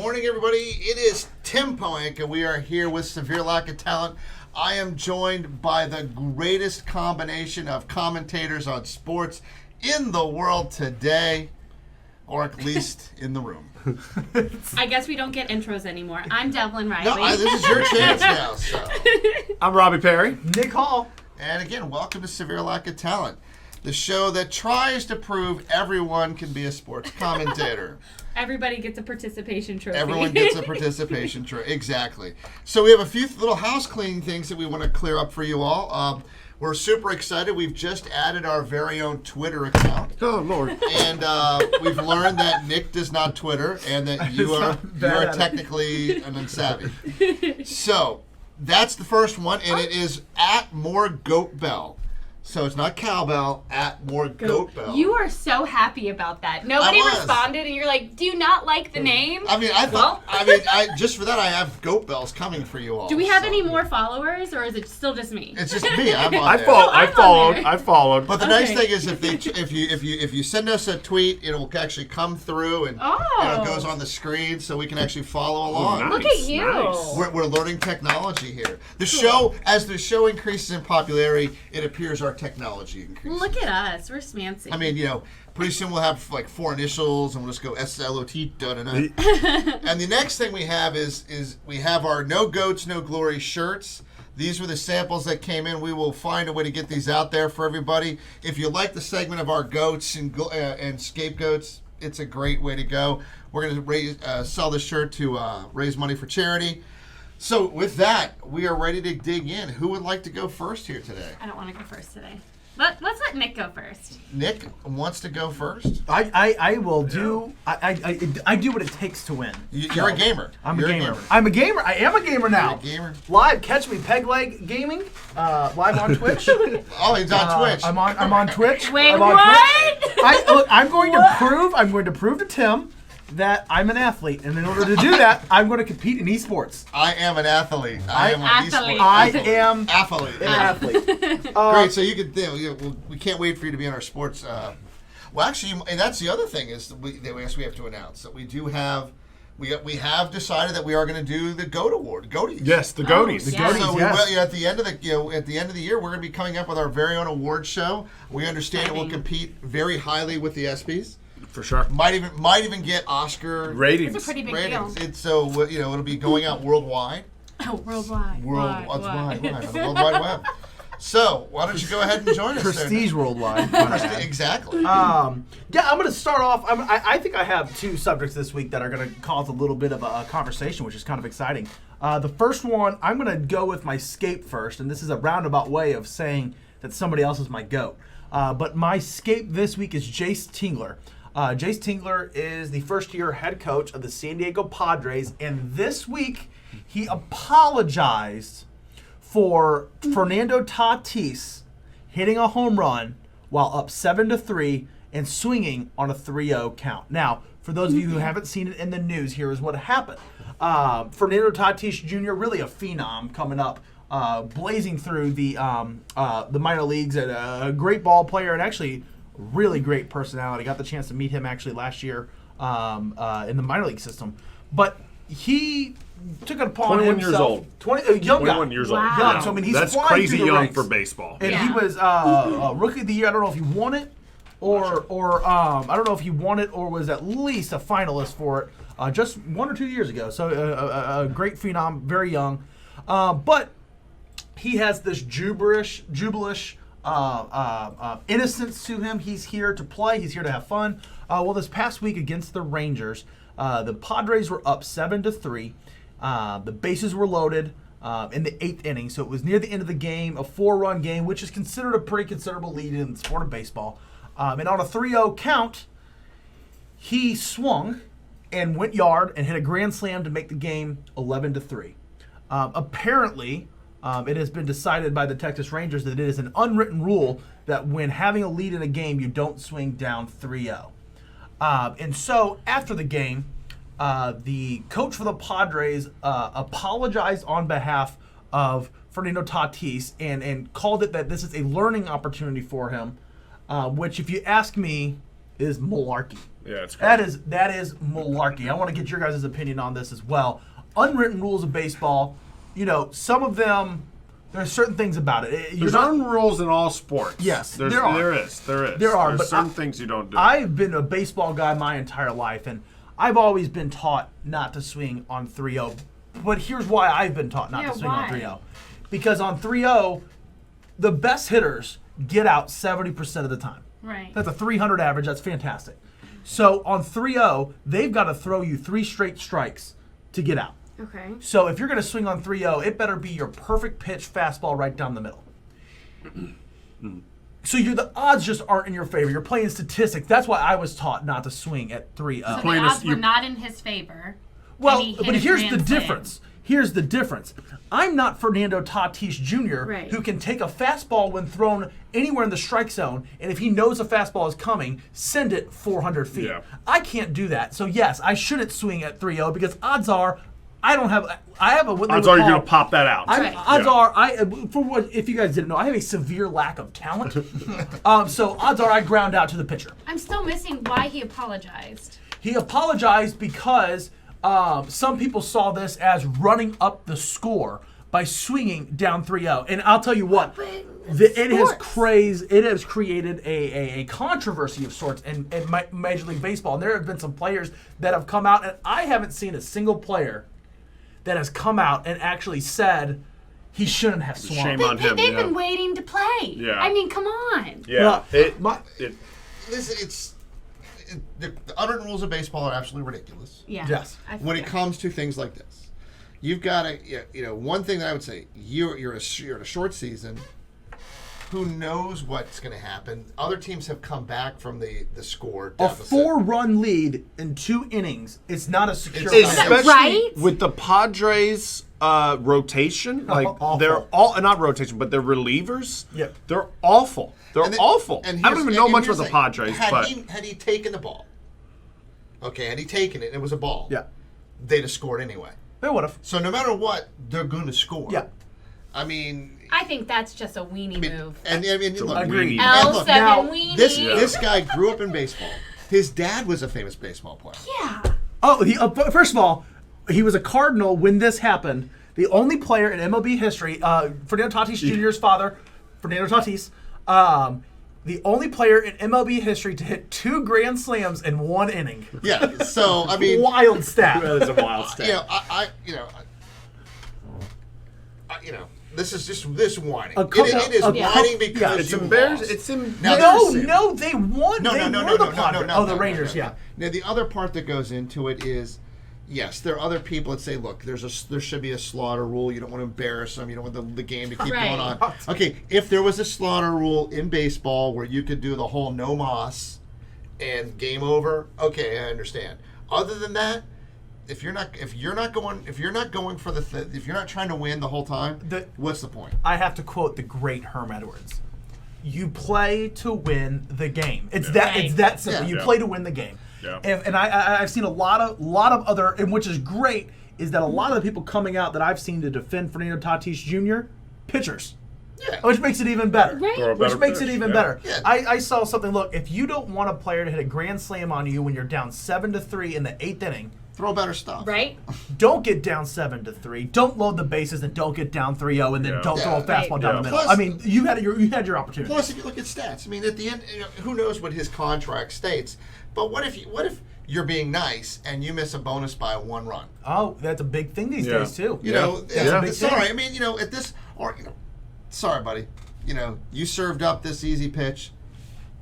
morning, everybody. It is Tim Pohanka. We are here with Severe Lack of Talent. I am joined by the greatest combination of commentators on sports in the world today, or at least in the room. I guess we don't get intros anymore. I'm Devlin Riley. No, this is your chance now. So. I'm Robbie Perry. Nick Hall. And again, welcome to Severe Lack of Talent, the show that tries to prove everyone can be a sports commentator. Everybody gets a participation trophy. Everyone gets a participation trophy. Exactly. So we have a few little house cleaning things that we want to clear up for you all. We're super excited. We've just added our very own Twitter account. Oh, Lord. And we've learned that Nick does not Twitter and that you are technically an unsavvy. So that's the first one, and it is at More Goat Bell. So it's not cowbell, at More Goat Bell. You are so happy about that. Nobody responded, and you're like, do you not like the name? I mean, just for that, I have goat bells coming for you all. Do we have any more followers, or is it still just me? It's just me. I'm on I there. followed. But the nice thing is, if you send us a tweet, it'll actually come through and it goes on the screen, so we can actually follow along. Nice, Look at you. Nice. We're learning technology here. The show, as the show increases in popularity, it appears our technology increases. Look at us. We're smancy. I mean, pretty soon we'll have like 4 initials and we'll just go SLOT, da-da-da. And the next thing we have is we have our No Goats, No Glory shirts. These were the samples that came in. We will find a way to get these out there for everybody. If you like the segment of our goats and scapegoats, it's a great way to go. We're going to sell this shirt to raise money for charity. So with that, we are ready to dig in. Who would like to go first here today? I don't want to go first today. Let's let Nick go first. Nick wants to go first. I will do. I do what it takes to win. You're a gamer. I'm a gamer. I'm a gamer. I am a gamer now. You're a gamer. Live, catch me Peg Leg Gaming. Live on Twitch. Oh, he's on Twitch. I'm on Twitch. Wait, I'm on what? Twitch. I'm going to prove to Tim that I'm an athlete, and in order to do that, I'm going to compete in esports. I am an athlete. I am an athlete. Great. So you could. We can't wait for you to be on our sports. Well, actually, and that's the other thing is we have to announce that we do have. We have decided that we are going to do the GOAT Award. Goaties. Yes, the Goaties. Yeah. So yes. at the end of the year, we're going to be coming up with our very own award show. We understand it will compete very highly with the ESPYs. For sure. Might even get Oscar ratings. It's a pretty big ratings. deal. It's so it'll be going out worldwide. Oh, worldwide. Wide on the World Wide Web. So why don't you go ahead and join us? Prestige worldwide. Exactly. I'm going to start off. I think I have 2 subjects this week that are going to cause a little bit of a conversation, which is kind of exciting. The first one, I'm going to go with my scape first, and this is a roundabout way of saying that somebody else is my GOAT. But my scape this week is Jace Tingler. Jace Tingler is the first-year head coach of the San Diego Padres, and this week he apologized for Fernando Tatis hitting a home run while up 7-3 and swinging on a 3-0 count. Now, for those of you who haven't seen it in the news, here is what happened. Fernando Tatis Jr., really a phenom coming up, blazing through the minor leagues, and a great ball player, and actually really great personality. Got the chance to meet him actually last year in the minor league system. But he took it upon 21 himself. years old. 21 years Wow. old. Young. So, I mean, he's That's flying crazy through the young ranks. for baseball. And Yeah. he was Rookie of the Year. I don't know if he won it or I don't know if he won it or was at least a finalist for it just 1 or 2 years ago. So a great phenom, very young. But he has this jubilish innocence to him. He's here to play. He's here to have fun. Well, this past week against the Rangers, the Padres were up 7-3. The bases were loaded in the 8th inning, so it was near the end of the game, a 4-run game, which is considered a pretty considerable lead in the sport of baseball. And on a 3-0 count, he swung and went yard and hit a grand slam to make the game 11-3. Apparently, it has been decided by the Texas Rangers that it is an unwritten rule that when having a lead in a game, you don't swing down 3-0. And so after the game, the coach for the Padres apologized on behalf of Fernando Tatis and called it that this is a learning opportunity for him, which, if you ask me, is malarkey. Yeah, it's crazy. That is malarkey. I want to get your guys' opinion on this as well. Unwritten rules of baseball, some of them, there's certain things about it. There's unwritten rules in all sports. Yes, there are. There is. There's certain things you don't do. I've been a baseball guy my entire life, and I've always been taught not to swing on 3-0. But here's why I've been taught not to swing on 3-0. Because on 3-0, the best hitters get out 70% of the time. Right. That's a 300 average. That's fantastic. So on 3-0, they've got to throw you 3 straight strikes to get out. Okay. So if you're going to swing on 3-0, it better be your perfect pitch fastball right down the middle. So the odds just aren't in your favor. You're playing statistics. That's why I was taught not to swing at 3-0. So the odds were not in his favor. Well, but here's the difference. Here's the difference. I'm not Fernando Tatis Jr., who can take a fastball when thrown anywhere in the strike zone, and if he knows a fastball is coming, send it 400 feet. Yeah. I can't do that. So, yes, I shouldn't swing at 3-0 because odds are I have a odds are you're going to pop that out. Odds are if you guys didn't know, I have a severe lack of talent. So odds are I ground out to the pitcher. I'm still missing why he apologized. He apologized because some people saw this as running up the score by swinging down 3-0. And I'll tell you what, it has created a controversy of sorts in Major League Baseball. And there have been some players that have come out, and I haven't seen a single player that has come out and actually said he shouldn't have swung. Shame on him. They've been waiting to play. Yeah. I mean, come on. Yeah. Listen, the unwritten rules of baseball are absolutely ridiculous. Yeah. Yes. When it comes to things like this, you've got to, one thing that I would say, you're in a short season. Who knows what's going to happen? Other teams have come back from the score deficit. A 4-run lead in 2 innings is not a secure Especially right? with the Padres rotation. Like they're all not rotation, but they're relievers. Yep. They're awful. They're awful. I don't even know much about the Padres. Had he taken the ball, had he taken it and it was a ball, they'd have scored anyway. They would have. So no matter what, they're going to score. Yeah. I mean, I think that's just a weenie move. And look, agreed. L7 weenie. This guy grew up in baseball. His dad was a famous baseball player. Yeah. Oh, first of all, he was a Cardinal when this happened. The only player in MLB history, Fernando Tatis Jr.'s father, Fernando Tatis, the only player in MLB history to hit 2 grand slams in 1 inning. Yeah. So I mean, wild stat. That is a wild stat. This is just this whining. It is whining because it's you embarrassing. lost. It's embarrassing. No, they won. No, the Rangers. Yeah. Now the other part that goes into it is, yes, there are other people that say, look, there should be a slaughter rule. You don't want to embarrass them. You don't want the game to keep going on. Okay, if there was a slaughter rule in baseball where you could do the whole no moss and game over, okay, I understand. Other than that, if you're not trying to win the whole time, what's the point? I have to quote the great Herm Edwards. You play to win the game. It's that simple. Yeah. You play to win the game. Yeah. And I've seen a lot of other, and which is great, is that a lot of the people coming out that I've seen to defend Fernando Tatis Jr. pitchers. Yeah. Which makes it even better. Right. Which makes it even better. Yeah. I saw something. Look, if you don't want a player to hit a grand slam on you when you're down 7-3 in the 8th inning, throw better stuff. Right? don't get down 7-3. Don't load the bases and don't get down 3-0 and then don't throw a fastball down the middle. Plus, I mean, you had your opportunity. Plus, if you look at stats, I mean, at the end, who knows what his contract states? But what if you're being nice and you miss a bonus by 1 run? Oh, that's a big thing these days too. It's sorry. I mean, at this, sorry, buddy. You served up this easy pitch.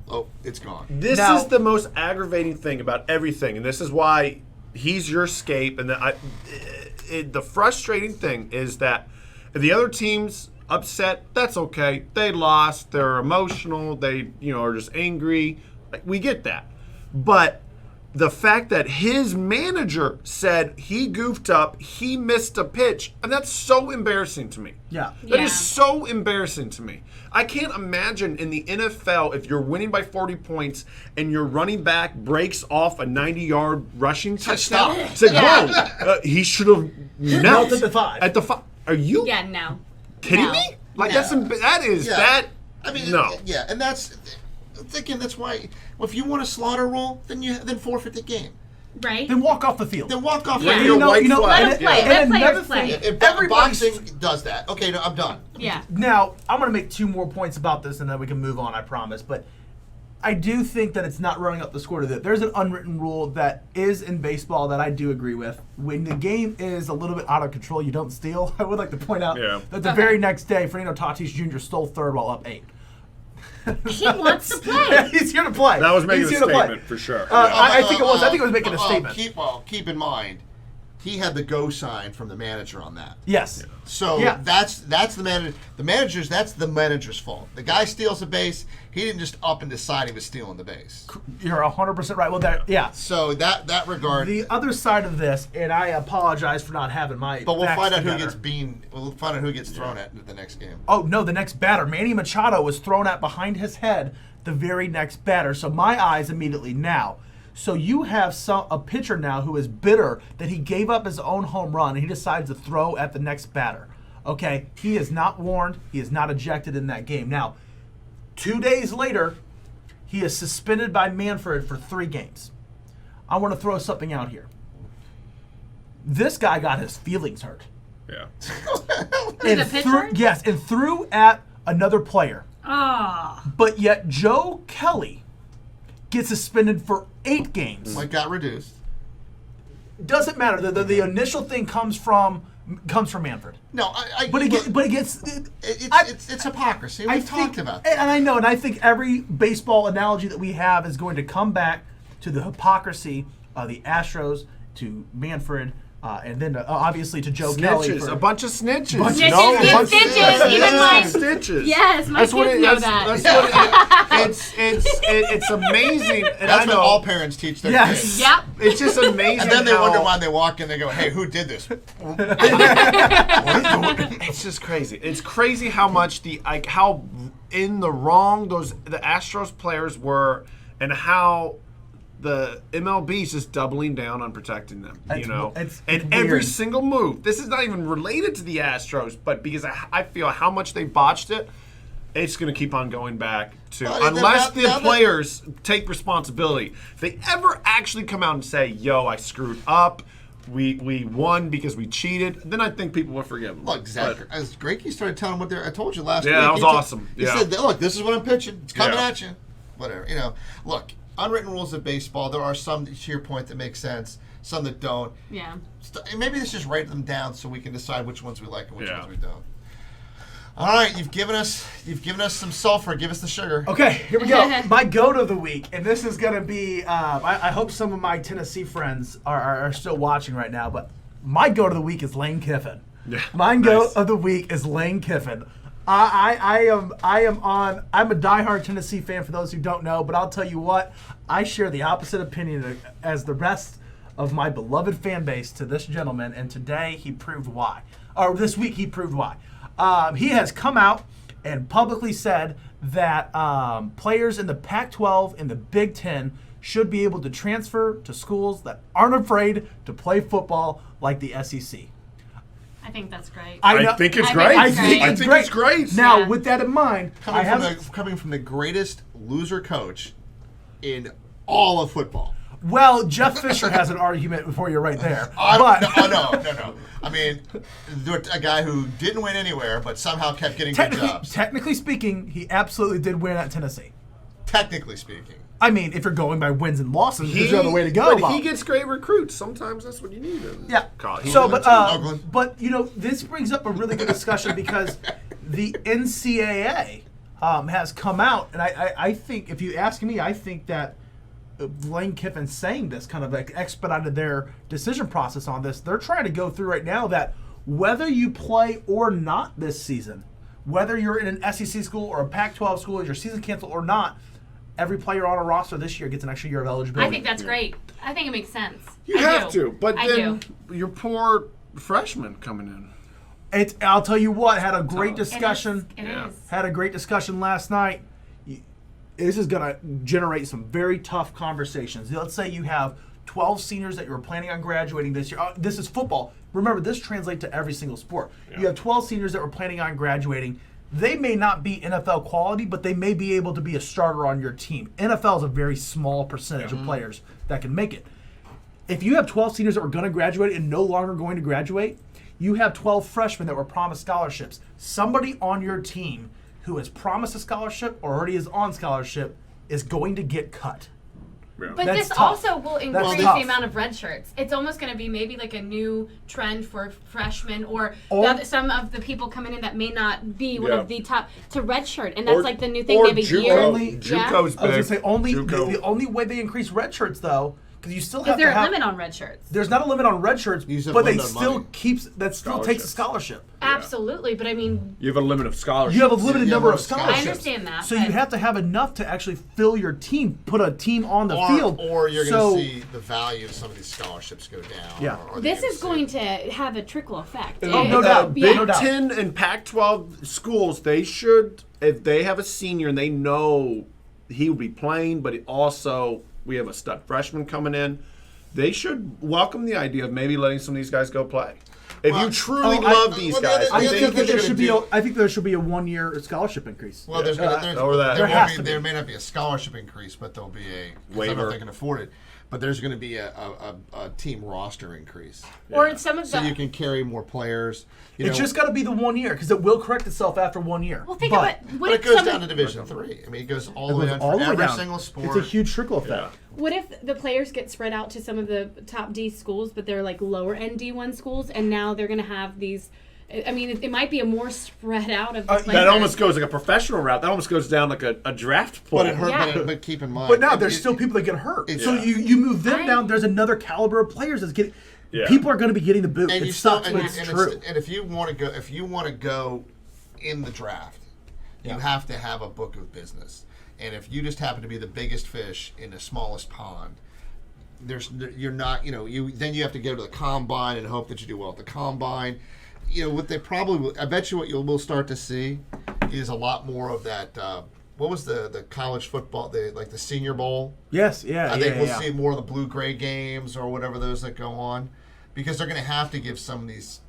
Oh, it's gone. This is the most aggravating thing about everything, and this is why he's your escape. And the frustrating thing is that if the other team's upset, that's okay. They lost. They're emotional. They are just angry. We get that. But the fact that his manager said he goofed up, he missed a pitch, and that's so embarrassing to me. Yeah. That is so embarrassing to me. I can't imagine in the NFL if you're winning by 40 points and your running back breaks off a 90-yard rushing touchdown. It's like, he should have knelt at the 5. At the 5. Are you no. kidding No. me? Like No. that is that. I mean, no. and that's Again, that's why if you want a slaughter rule, then forfeit the game. Right. Then walk off the field. Then walk off. Yeah. the Your field. white flag. Let them play. Yeah. Let And players another play. thing- If Everybody's- boxing does that, okay, no, I'm done. Yeah. Now, I'm going to make 2 more points about this, and then we can move on, I promise. But I do think that it's not running up the score to that. There's an unwritten rule that is in baseball that I do agree with. When the game is a little bit out of control, you don't steal. I would like to point out that the very next day, Fernando Tatis Jr. stole third while up 8. He wants to play. He's here to play. That was making He's a here to play. statement for sure. I think it was. I think it was making a statement. Keep in mind, he had the go sign from the manager on that. Yes. So Yeah. that's the manager. That's the manager's fault. The guy steals a base. He didn't just up and decide he was stealing the base. You're 100% right. Well, yeah. So that regard. The other side of this, and I apologize for not having my. But we'll facts find out together. who gets beamed. We'll find out who gets thrown at the next game. Oh no, the next batter, Manny Machado, was thrown at behind his head. The very next batter. So my eyes immediately now. So you have a pitcher now who is bitter that he gave up his own home run and he decides to throw at the next batter. Okay, he is not warned. He is not ejected in that game. Now, 2 days later, he is suspended by Manfred for 3 games. I want to throw something out here. This guy got his feelings hurt. Yeah. And the pitcher? and threw at another player. Oh. But yet Joe Kelly gets suspended for 8 games. Like got reduced. Doesn't matter. The initial thing comes from Manfred. No, it's hypocrisy. We've talked about that. And I know, and I think every baseball analogy that we have is going to come back to the hypocrisy of the Astros, to Manfred, and then obviously to Joe Kelly. Snitches. A bunch of snitches. Snitches No, a get bunch of stitches, even my- stitches. Yes, my kids know that. That's what it's amazing. And That's I what know all parents teach their Yes. kids. Yep. it's just amazing. And then they how- wonder why they walk in. They go, "Hey, who did this?" It's just crazy. It's crazy how much how in the wrong the Astros players were, and how the MLB is just doubling down on protecting them. It's Every weird. single move. This is not even related to the Astros, but because I feel how much they botched it, it's going to keep on going back to unless the players take responsibility. If they ever actually come out and say, "Yo, I screwed up. We won because we cheated," then I think people will forgive them. Look, Zach, as Greinke started telling what I told you last week. that was he said- awesome. He Yeah. said, "Look, this is what I'm pitching. It's coming Yeah. at you. Whatever. Look, unwritten rules of baseball. There are some, to your point, that make sense. Some that don't. Yeah. Maybe let's just write them down so we can decide which ones we like and which Yeah. ones we don't. All right, you've given us some sulfur. Give us the sugar. Okay, here we go. My goat of the week, and this is going to be, I hope some of my Tennessee friends are still watching right now, but my goat of the week is Lane Kiffin. Yeah, My nice. goat of the week is Lane Kiffin. I'm a diehard Tennessee fan for those who don't know, but I'll tell you what, I share the opposite opinion as the rest of my beloved fan base to this gentleman, and today he proved why. Or this week he proved why. He has come out and publicly said that players in the Pac-12 and the Big Ten should be able to transfer to schools that aren't afraid to play football like the SEC. I think that's great. I think it's I great. think I it's think great. it's great. great. Now, Yeah. with that in mind, Coming from the greatest loser coach in all of football. well, Jeff Fisher has an argument for you right there. No. I mean, a guy who didn't win anywhere, but somehow kept getting good jobs. Technically speaking, he absolutely did win at Tennessee. Technically speaking. I mean, if you're going by wins and losses, there's no other way to go. But Bob. he gets great recruits. Sometimes that's what you need. Yeah. College. So, Oakland. but this brings up a really good discussion because the NCAA has come out, and I think, if you ask me, I think that Lane Kiffin saying this kind of like expedited their decision process on this. They're trying to go through right now that whether you play or not this season, whether you're in an SEC school or a Pac-12 school, is your season canceled or not, every player on a roster this year gets an extra year of eligibility. I think that's great. I think it makes sense. You I have do. to, but I then do. your poor freshman coming in. I'll tell you what, had a great discussion. It Yeah. is. Had a great discussion last night. This is going to generate some very tough conversations. Let's say you have 12 seniors that you were planning on graduating this year. This is football. Remember, this translates to every single sport. Yeah. You have 12 seniors that were planning on graduating. they may not be NFL quality, but they may be able to be a starter on your team. NFL is a very small percentage of players that can make it. If you have 12 seniors that were going to graduate and no longer going to graduate, you have 12 freshmen that were promised scholarships. Somebody on your team who has promised a scholarship or already is on scholarship is going to get cut. But That's this tough. also will increase tough. the amount of red shirts. It's almost going to be maybe like a new trend for freshmen or some of the people coming in that may not be one of the top to red shirt, and that's like the new thing. They have a year. JUCO's I was big. going to say the only way they increase red shirts though, because you still have Is there to have a limit on red shirts? There's not a limit on red shirts, You just have but they limit on still money. still takes a scholarship. Absolutely, but I mean, You have a limit of scholarships. You have a limited number of I scholarships. I understand that, So but- you have to have enough to actually fill your team, put a team on the field. Or you're going to see the value of some of these scholarships go down. Yeah. or this you're is see- going to have a trickle effect. no doubt. Big No doubt. 10 and Pac-12 schools, they should, if they have a senior and they know he will be playing, but also we have a stud freshman coming in, they should welcome the idea of maybe letting some of these guys go play. If you truly love these guys, I the think other that there thing should they're be. gonna I think there should be a 1-year scholarship increase. Well, there's gonna, there, over that. there, There has won't to be, be. there may not be a scholarship increase, but there'll be a 'cause I don't know Waiver. if they can afford it. But there's going to be a team roster increase, Or some of so the. you can carry more players. You It's know, just got to be the 1 year because it will correct itself after 1 year. Well, think But about what but it if goes some down of- to Division III. I mean, it goes all it the way goes down all for the way every down. single sport. It's a huge trickle effect. What if the players get spread out to some of the top D schools, but they're like lower end D1 schools, and now they're going to have these? I mean, it might be a more spread out of the players. that almost goes like a professional route. That almost goes down like a draft pool. But it hurt. Yeah. But keep in mind. But now it- there's it- still people that get hurt. it's- So Yeah. you move them I- down. There's another caliber of players that's getting. Yeah. People are going to be getting the boot. And It you still, sucks, and, but it's and true. and if you want to go in the draft, you have to have a book of business. And if you just happen to be the biggest fish in the smallest pond, you're not. Then you have to go to the combine and hope that you do well at the combine. What they probably will, I bet you what will start to see is a lot more of that. What was the college football? The Senior Bowl. Yes, yeah, I think we'll yeah. see more of the blue-gray games or whatever those that go on, because they're going to have to give some of these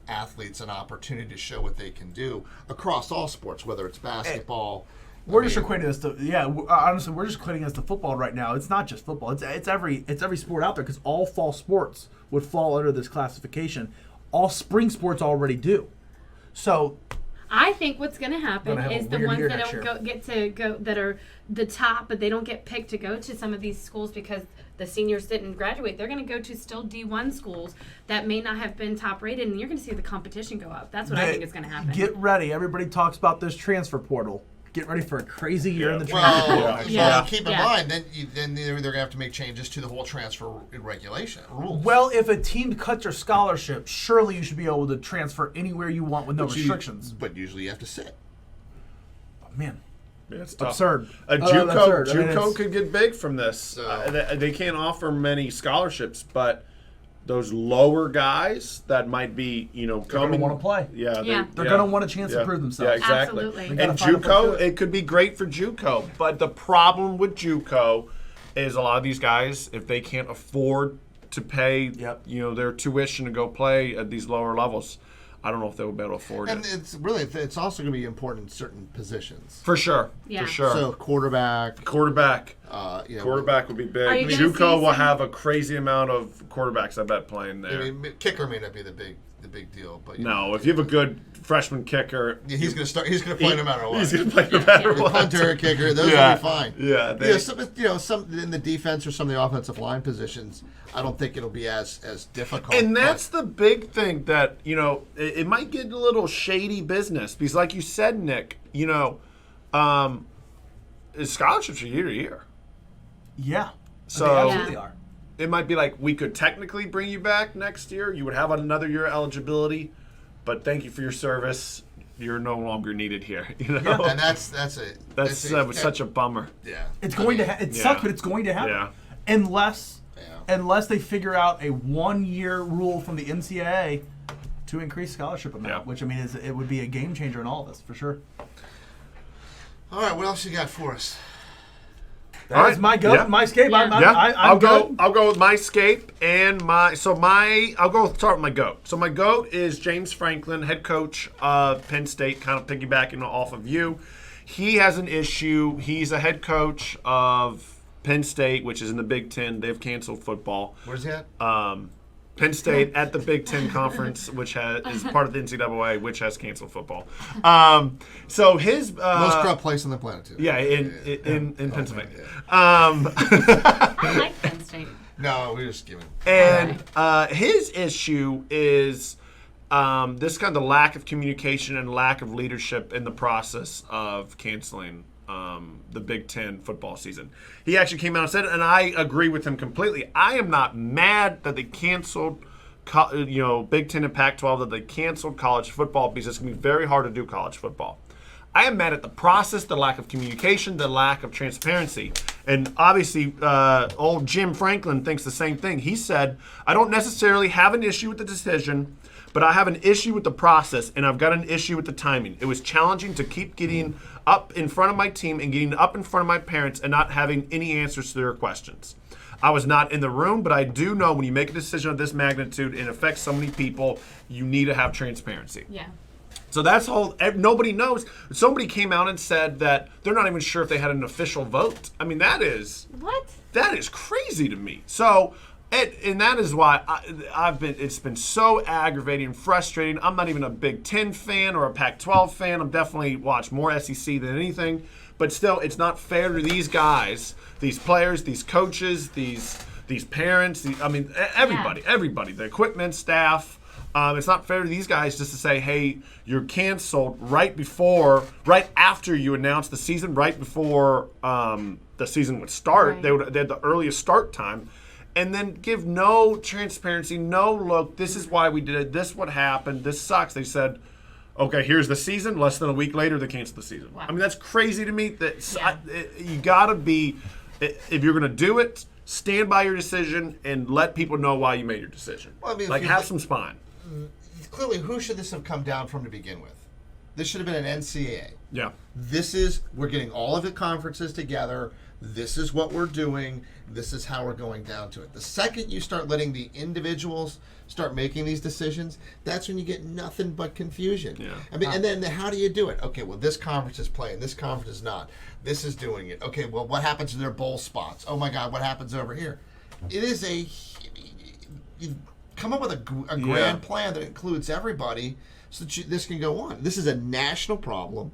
athletes an opportunity to show what they can do across all sports, whether it's basketball. We're just equating this to honestly, we're just equating this to football right now. It's not just football. It's every sport out there because all fall sports would fall under this classification. All spring sports already do. So I think what's going to happen Gonna have a is the weird ones year that next don't year. get to go that are the top, but they don't get picked to go to some of these schools because the seniors didn't graduate. They're going to go to still D1 schools that may not have been top rated, and you're going to see the competition go up. That's what I think is going to happen. Get ready. Everybody talks about this transfer portal. Get ready for a crazy year in the transfer portal. Well, Yeah. keep in Yeah. mind, then they're going to have to make changes to the whole transfer regulation rules. Well, if a team cuts your scholarship, surely you should be able to transfer anywhere you want with no restrictions. But usually you have to sit. Man, Yeah, it's tough. absurd. A Absurd. I mean, JUCO it's- could get big from this. So- They can't offer many scholarships, but those lower guys that might be, coming, wanna play. Yeah, Yeah. They're going to want a chance to prove themselves. Yeah, exactly. Absolutely. They gotta And find a place to do JUCO, it. it could be great for JUCO, but the problem with JUCO is a lot of these guys, if they can't afford to pay, Yep. their tuition to go play at these lower levels, I don't know if they would be able to afford And it. it's also going to be important in certain positions. For sure. Yeah. For sure. So quarterback, Quarterback. you know, Quarterback would be Are big. you gonna see JUCO will some- have a crazy amount of quarterbacks, I bet, playing there. I mean, kicker may not be the big deal, but No, if you have a good freshman kicker, yeah, he's going to start. He's going to play no matter what. he's going to play no matter The what. punter, kicker, those Yeah. will be fine. Yeah, they- some in the defense or some of the offensive line positions, I don't think it'll be as difficult. And that's the big thing that, it might get a little shady business because, like you said, Nick, scholarships are year to year. Yeah. So They absolutely are. it might be like we could technically bring you back next year. You would have another year eligibility, but thank you for your service. You're no longer needed here. and that's such a bummer. yeah. It's going to it Yeah. sucks, but it's going to happen. Yeah. Unless they figure out a 1-year rule from the NCAA to increase scholarship amount, Yeah. which I mean it would be a game changer in all of this for sure. All right, what else you got for us? That is my goat, Yeah. my escape. Yeah. I'll good. go with my escape and I'll start with my goat. So my goat is James Franklin, head coach of Penn State, kind of piggybacking off of you. He has an issue. He's a head coach of Penn State, which is in the Big Ten. They've canceled football. Where's he at? Penn State at the Big Ten Conference, which is part of the NCAA, which has canceled football. So his Most corrupt place on the planet, too. yeah, in Pennsylvania. I like Penn State. No, we're just giving. And his issue is this kind of lack of communication and lack of leadership in the process of canceling the Big Ten football season. He actually came out and said it, and I agree with him completely. I am not mad that they canceled, Big Ten and Pac-12, that they canceled college football because it's going to be very hard to do college football. I am mad at the process, the lack of communication, the lack of transparency. And obviously, old Jim Franklin thinks the same thing. He said, I don't necessarily have an issue with the decision, but I have an issue with the process, and I've got an issue with the timing. It was challenging to keep getting up in front of my team and getting up in front of my parents and not having any answers to their questions. I was not in the room, but I do know when you make a decision of this magnitude and affects so many people, you need to have transparency. Yeah. So that's all. Nobody knows. Somebody came out and said that they're not even sure if they had an official vote. I mean, that is crazy to me. So, and that is why it's been so aggravating and frustrating. I'm not even a Big Ten fan or a Pac-12 fan. I'm definitely watch more SEC than anything. But still, it's not fair to these guys, these players, these coaches, these parents. Everybody, the equipment, staff. It's not fair to these guys just to say, hey, you're canceled right after you announce the season, right before the season would start. Right. They had the earliest start time. And then give no transparency, no look, this is why we did it, this is what happened, this sucks. They said, okay, here's the season. Less than a week later, they canceled the season. Wow. I mean, that's crazy to me. You got to be, if you're going to do it, stand by your decision and let people know why you made your decision. Well, I mean, have some spine. Clearly, who should this have come down from to begin with? This should have been an NCAA. Yeah. We're getting all of the conferences together. This is what we're doing. This is how we're going down to it. The second you start letting the individuals start making these decisions, that's when you get nothing but confusion. Yeah. I mean, and then how do you do it? Okay, well, this conference is playing. This conference is not. This is doing it. Okay, well, what happens to their bowl spots? Oh, my God, what happens over here? It is you come up with a grand plan that includes everybody so that this can go on. This is a national problem.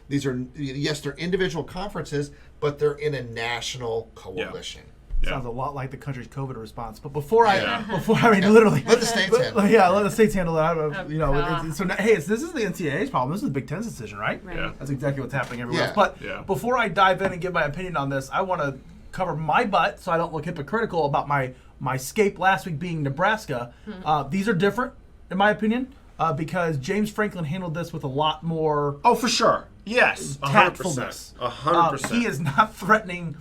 These are, they're individual conferences, but they're in a national coalition. Yeah. Sounds a lot like the country's COVID response. But literally. Let the states handle it. Yeah, let the states handle it. God. So now, hey, this is the NCAA's problem. This is the Big Ten's decision, right? Right. Yeah. That's exactly what's happening everywhere Yeah. else. But Yeah. before I dive in and give my opinion on this, I want to cover my butt so I don't look hypocritical about my escape last week being Nebraska. These are different, in my opinion, because James Franklin handled this with a lot more Oh, for sure. Yes. 100%. tactfulness. 100%. He is not threatening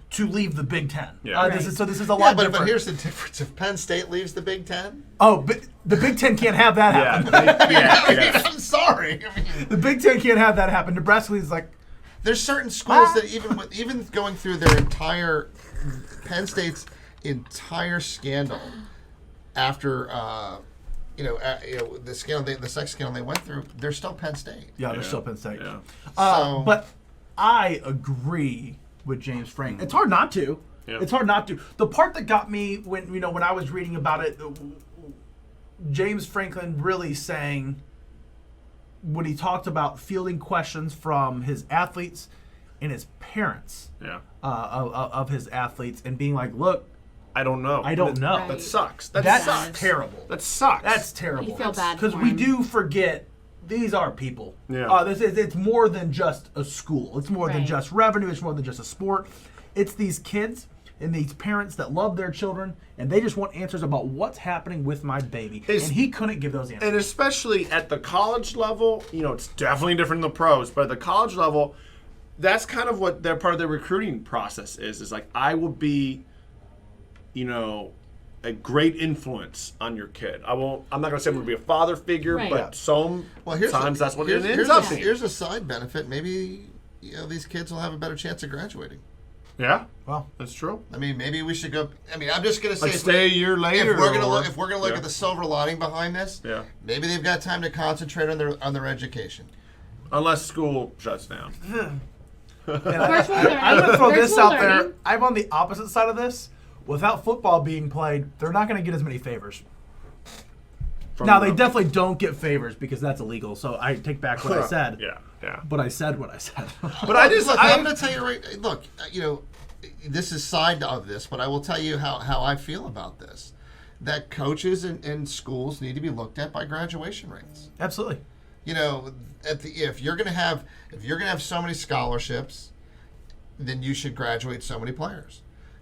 to leave the Big Ten. Yeah. This is a Yeah, lot but different. here's the difference. If Penn State leaves the Big Ten, But the Big Ten can't have that happen. yeah. I'm sorry. I mean, The Big Ten can't have that happen. Nebraska is like, there's certain schools that even going through their entire Penn State's entire scandal after the scandal, the sex scandal they went through, they're still Penn State. yeah, they're still Penn State. Yeah. But I agree with James Franklin. It's hard not to. Yeah. It's hard not to. The part that got me when I was reading about it, James Franklin really saying when he talked about fielding questions from his athletes and his parents of his athletes and being like, look, I don't know. I don't know. Right. That sucks. That That's sucks. terrible. That sucks. That's terrible. You feel bad because for we him. do forget these are people. Yeah. It's more than just a school. It's more than Right. just revenue. It's more than just a sport. It's these kids and these parents that love their children and they just want answers about what's happening with my baby. And he couldn't give those answers. And especially at the college level, it's definitely different than the pros, but at the college level, that's kind of what their part of their recruiting process is like, I will be, a great influence on your kid. I'm not going to say I'm going to be a father figure, Right. but Here's that's what it ends here's up a, being. Here's a side benefit. Maybe these kids will have a better chance of graduating. Yeah, Well, that's true. I mean, maybe we should go. I mean, I'm just gonna say, Like stay a year later. if we're gonna or- look, at the silver lining behind this, Yeah. maybe they've got time to concentrate on their education. Unless school shuts down. Virtual learning. I'm going to throw this Virtual out there. learning. I'm on the opposite side of this. Without football being played, they're not going to get as many favors. From Now, the- they definitely don't get favors because that's illegal. So I take back what I said. Yeah. But I said what I said. But I just, I'm going to tell you right. Look, this is side of this, but I will tell you how I feel about this. That coaches and schools need to be looked at by graduation rates. Absolutely. If you're gonna have so many scholarships, then you should graduate so many players.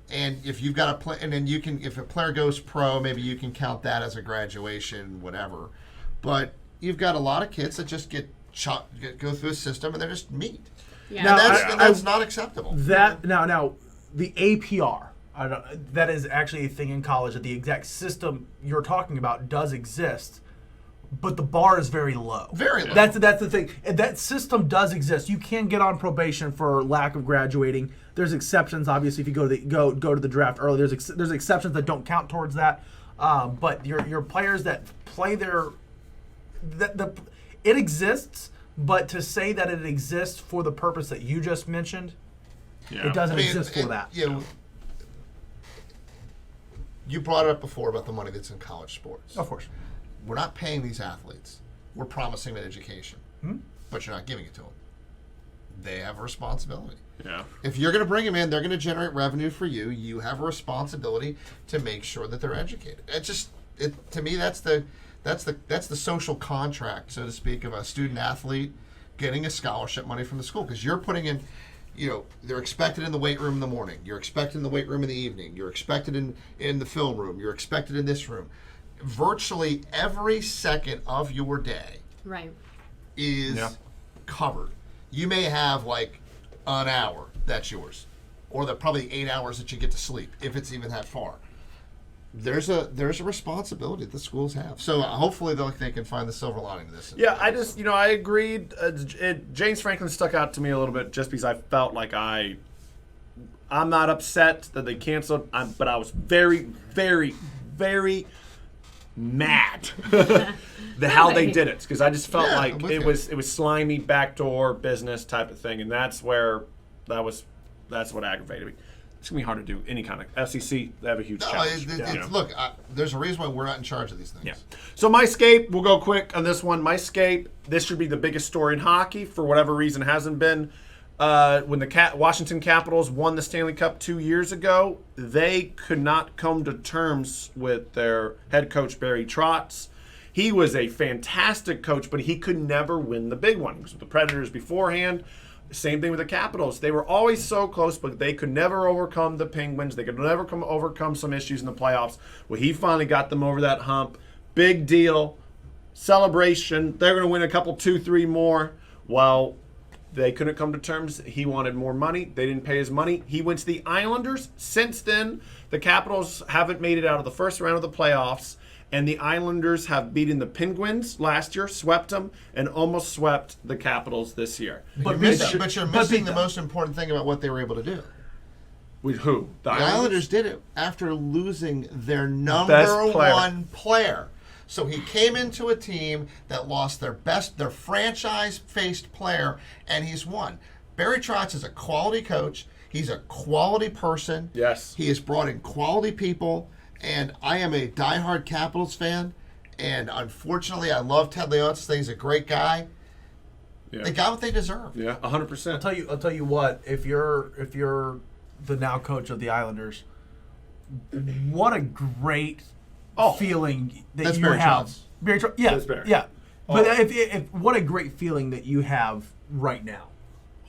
And if you've got a play, and then if a player goes pro, maybe you can count that as a graduation, whatever. But you've got a lot of kids that just go through a system and they're just meat. Yeah. Now, And that's not acceptable. That now the APR. That is actually a thing in college. That the exact system you're talking about does exist, but the bar is very low. Very low. That's the thing. And that system does exist. You can get on probation for lack of graduating. There's exceptions, obviously, if you go to the draft early. There's exceptions that don't count towards that. But your players that play it exists. But to say that it exists for the purpose that you just mentioned, it doesn't exist for that. You brought it up before about the money that's in college sports. Of course. We're not paying these athletes. We're promising them education, but you're not giving it to them. They have a responsibility. Yeah. If you're going to bring them in, they're going to generate revenue for you. You have a responsibility to make sure that they're educated. To me, that's the social contract, so to speak, of a student athlete getting a scholarship money from the school, because you're putting in. They're expected in the weight room in the morning. You're expected in the weight room in the evening. You're expected in the film room. You're expected in this room. Virtually every second of your day Right. is covered. You may have like an hour that's yours, or probably 8 hours that you get to sleep, if it's even that far. There's a responsibility that the schools have. So hopefully they can find the silver lining to this. Yeah, I agreed. James Franklin stuck out to me a little bit just because I felt like I'm not upset that they canceled, but I was very, very, very mad how they did it, because I just felt like it was slimy backdoor business type of thing, and that's what aggravated me. It's gonna be hard to do any kind of SEC. They have a huge challenge. Look, there's a reason why we're not in charge of these things. Yeah. So my scape, we'll go quick on this one. My scape, this should be the biggest story in hockey. For whatever reason, hasn't been. When the Washington Capitals won the Stanley Cup 2 years ago, they could not come to terms with their head coach, Barry Trotz. He was a fantastic coach, but he could never win the big one. He was with the Predators beforehand. Same thing with the Capitals. They were always so close, but they could never overcome the Penguins. They could never overcome some issues in the playoffs. Well, he finally got them over that hump. Big deal. Celebration. They're going to win a couple, 2-3 more. Well, they couldn't come to terms. He wanted more money. They didn't pay his money. He went to the Islanders. Since then, the Capitals haven't made it out of the first round of the playoffs. And the Islanders have beaten the Penguins last year, swept them, and almost swept the Capitals this year. But you're missing the most important thing about what they were able to do. With who? The Islanders did it after losing their number Best player. one player. So he came into a team that lost their franchise-faced player, and he's won. Barry Trotz is a quality coach. He's a quality person. Yes. He has brought in quality people. And I am a diehard Capitals fan, and unfortunately, I love Ted Leonsis. He's a great guy. Yeah. They got what they deserve. Yeah, 100%. I'll tell you what. If you're the now coach of the Islanders, what a great feeling that you Barry have. Trotz. Barry Trotz. Yeah, That's Barry. yeah. But if what a great feeling that you have right now.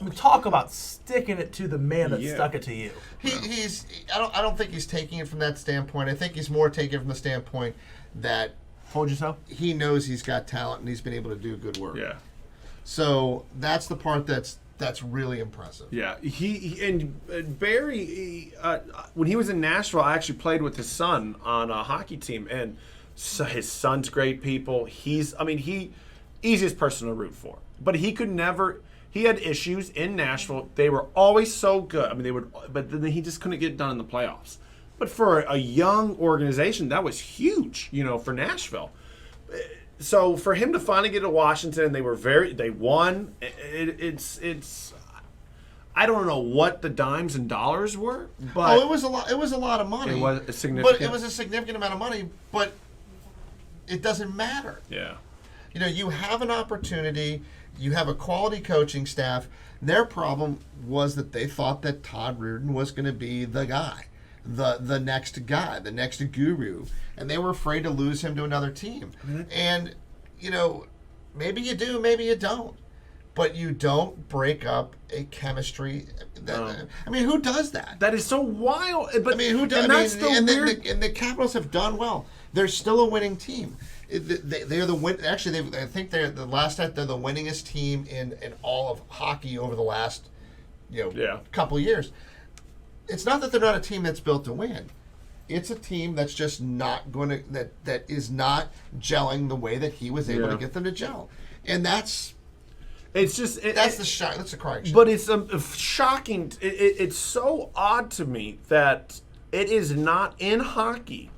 I mean, talk about sticking it to the man that stuck it to you. I don't think he's taking it from that standpoint. I think he's more taking it from the standpoint that Told you so. he knows he's got talent and he's been able to do good work. Yeah. So that's the part that's really impressive. Yeah. Barry, when he was in Nashville, I actually played with his son on a hockey team, and so his son's great people. Easiest person to root for. But he could never. He had issues in Nashville. They were always so good. I mean, but then he just couldn't get it done in the playoffs. But for a young organization, that was huge, for Nashville. So for him to finally get to Washington, they won. It's I don't know what the dimes and dollars were, but it was a lot. It was a lot of money. It was significant. But it was a significant amount of money. But it doesn't matter. Yeah. You have an opportunity. You have a quality coaching staff. Their problem was that they thought that Todd Reardon was going to be the guy, the next guy, the next guru, and they were afraid to lose him to another team. And maybe you do, maybe you don't, but you don't break up a chemistry. I mean, who does that? That is so wild. But I mean, who does? And that's weird. And the Capitals have done well. They're still a winning team. They're the win. Actually, I think they're the winningest team in all of hockey over the last couple of years. It's not that they're not a team that's built to win. It's a team that's just not going to that is not gelling the way that he was able to get them to gel, and that's. It's just that's the correction. But it's shocking. It's so odd to me that it is not in hockey.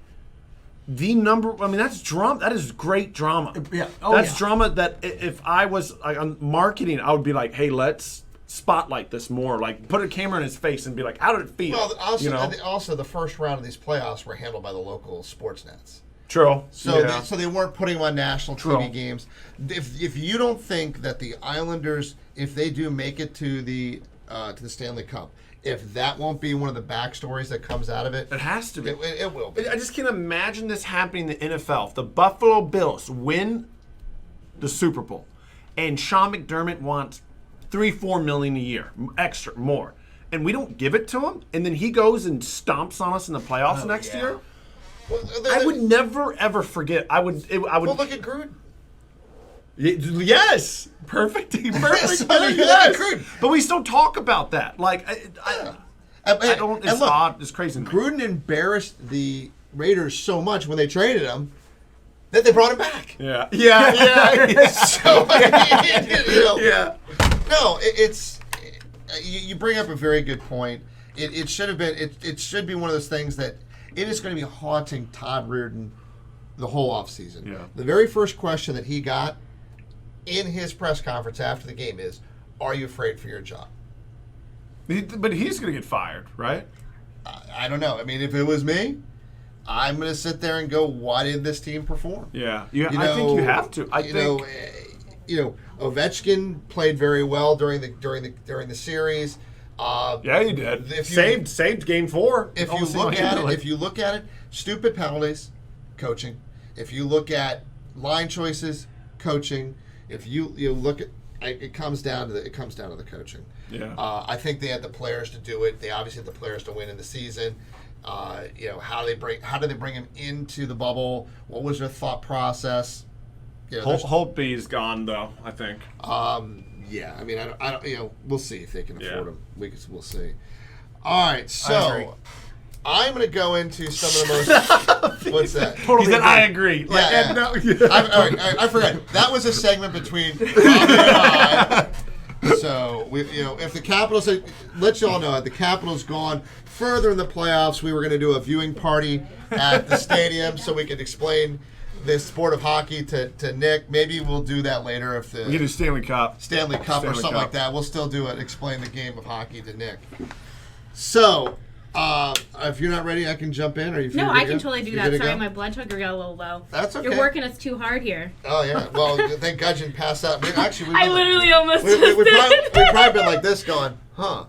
The number, I mean, that's drama. That is great drama. Yeah. That's drama that if I was on marketing, I would be like, hey, let's spotlight this more. Like, put a camera in his face and be like, how did it feel? Well, also the first round of these playoffs were handled by the local sports nets. True. So they weren't putting them on national TV games. If you don't think that the Islanders, if they do make it to the Stanley Cup, if that won't be one of the backstories that comes out of it, it has to be. It will be. I just can't imagine this happening in the NFL. If the Buffalo Bills win the Super Bowl, and Sean McDermott wants $3-4 million a year, extra, more, and we don't give it to him, and then he goes and stomps on us in the playoffs next year. Well, I would never ever forget. I would. Well, look at Gruden. Yes, perfect. Yes. But we still talk about that. Like, I don't. It's odd. It's crazy. Gruden embarrassed the Raiders so much when they traded him that they brought him back. Yeah. So, yeah. No, it's you bring up a very good point. It should have been. It should be one of those things that it is going to be haunting Todd Reardon the whole offseason. Yeah. The very first question that he got in his press conference after the game is, "Are you afraid for your job?" But he's going to get fired, right? I don't know. I mean, if it was me, I'm going to sit there and go, "Why did this team perform?" Yeah. I think you have to. I think Ovechkin played very well during the series. Yeah, he did. Saved game 4. If you look at it, stupid penalties, coaching. If you look at line choices, coaching. If you look at it comes down to the coaching. Yeah. I think they had the players to do it. They obviously had the players to win in the season. How did they bring him into the bubble? What was their thought process? Holtby's gone though, I think. Yeah, I mean, I don't. We'll see if they can afford him. We'll see. All right, so I'm going to go into some of the most. What's that? Totally. He said, "I agree." All right, I forgot. That was a segment between Robbie and I. So if the Capitals, let you all know, the Capitals gone further in the playoffs, we were going to do a viewing party at the stadium so we could explain the sport of hockey to Nick. Maybe we'll do that later if we get a Stanley Cup or something like that. We'll still do it. Explain the game of hockey to Nick. So, if you're not ready, I can jump in. No, I can totally do that. Sorry, my blood sugar got a little low. That's okay. You're working us too hard here. Oh yeah. Well, thank God you didn't pass out. I literally almost we've probably been like this, going, huh?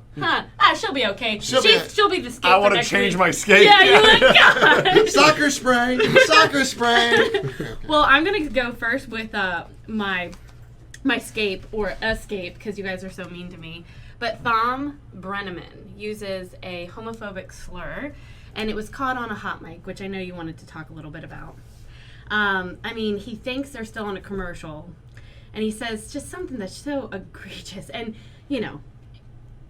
She'll be okay. She'll be the skate. I want to change my skate. Yeah, you look God. Soccer spray. Well, I'm gonna go first with my scape or escape because you guys are so mean to me. But Brennaman uses a homophobic slur, and it was caught on a hot mic, which I know you wanted to talk a little bit about. I mean, he thinks they're still on a commercial, and he says just something that's so egregious. And,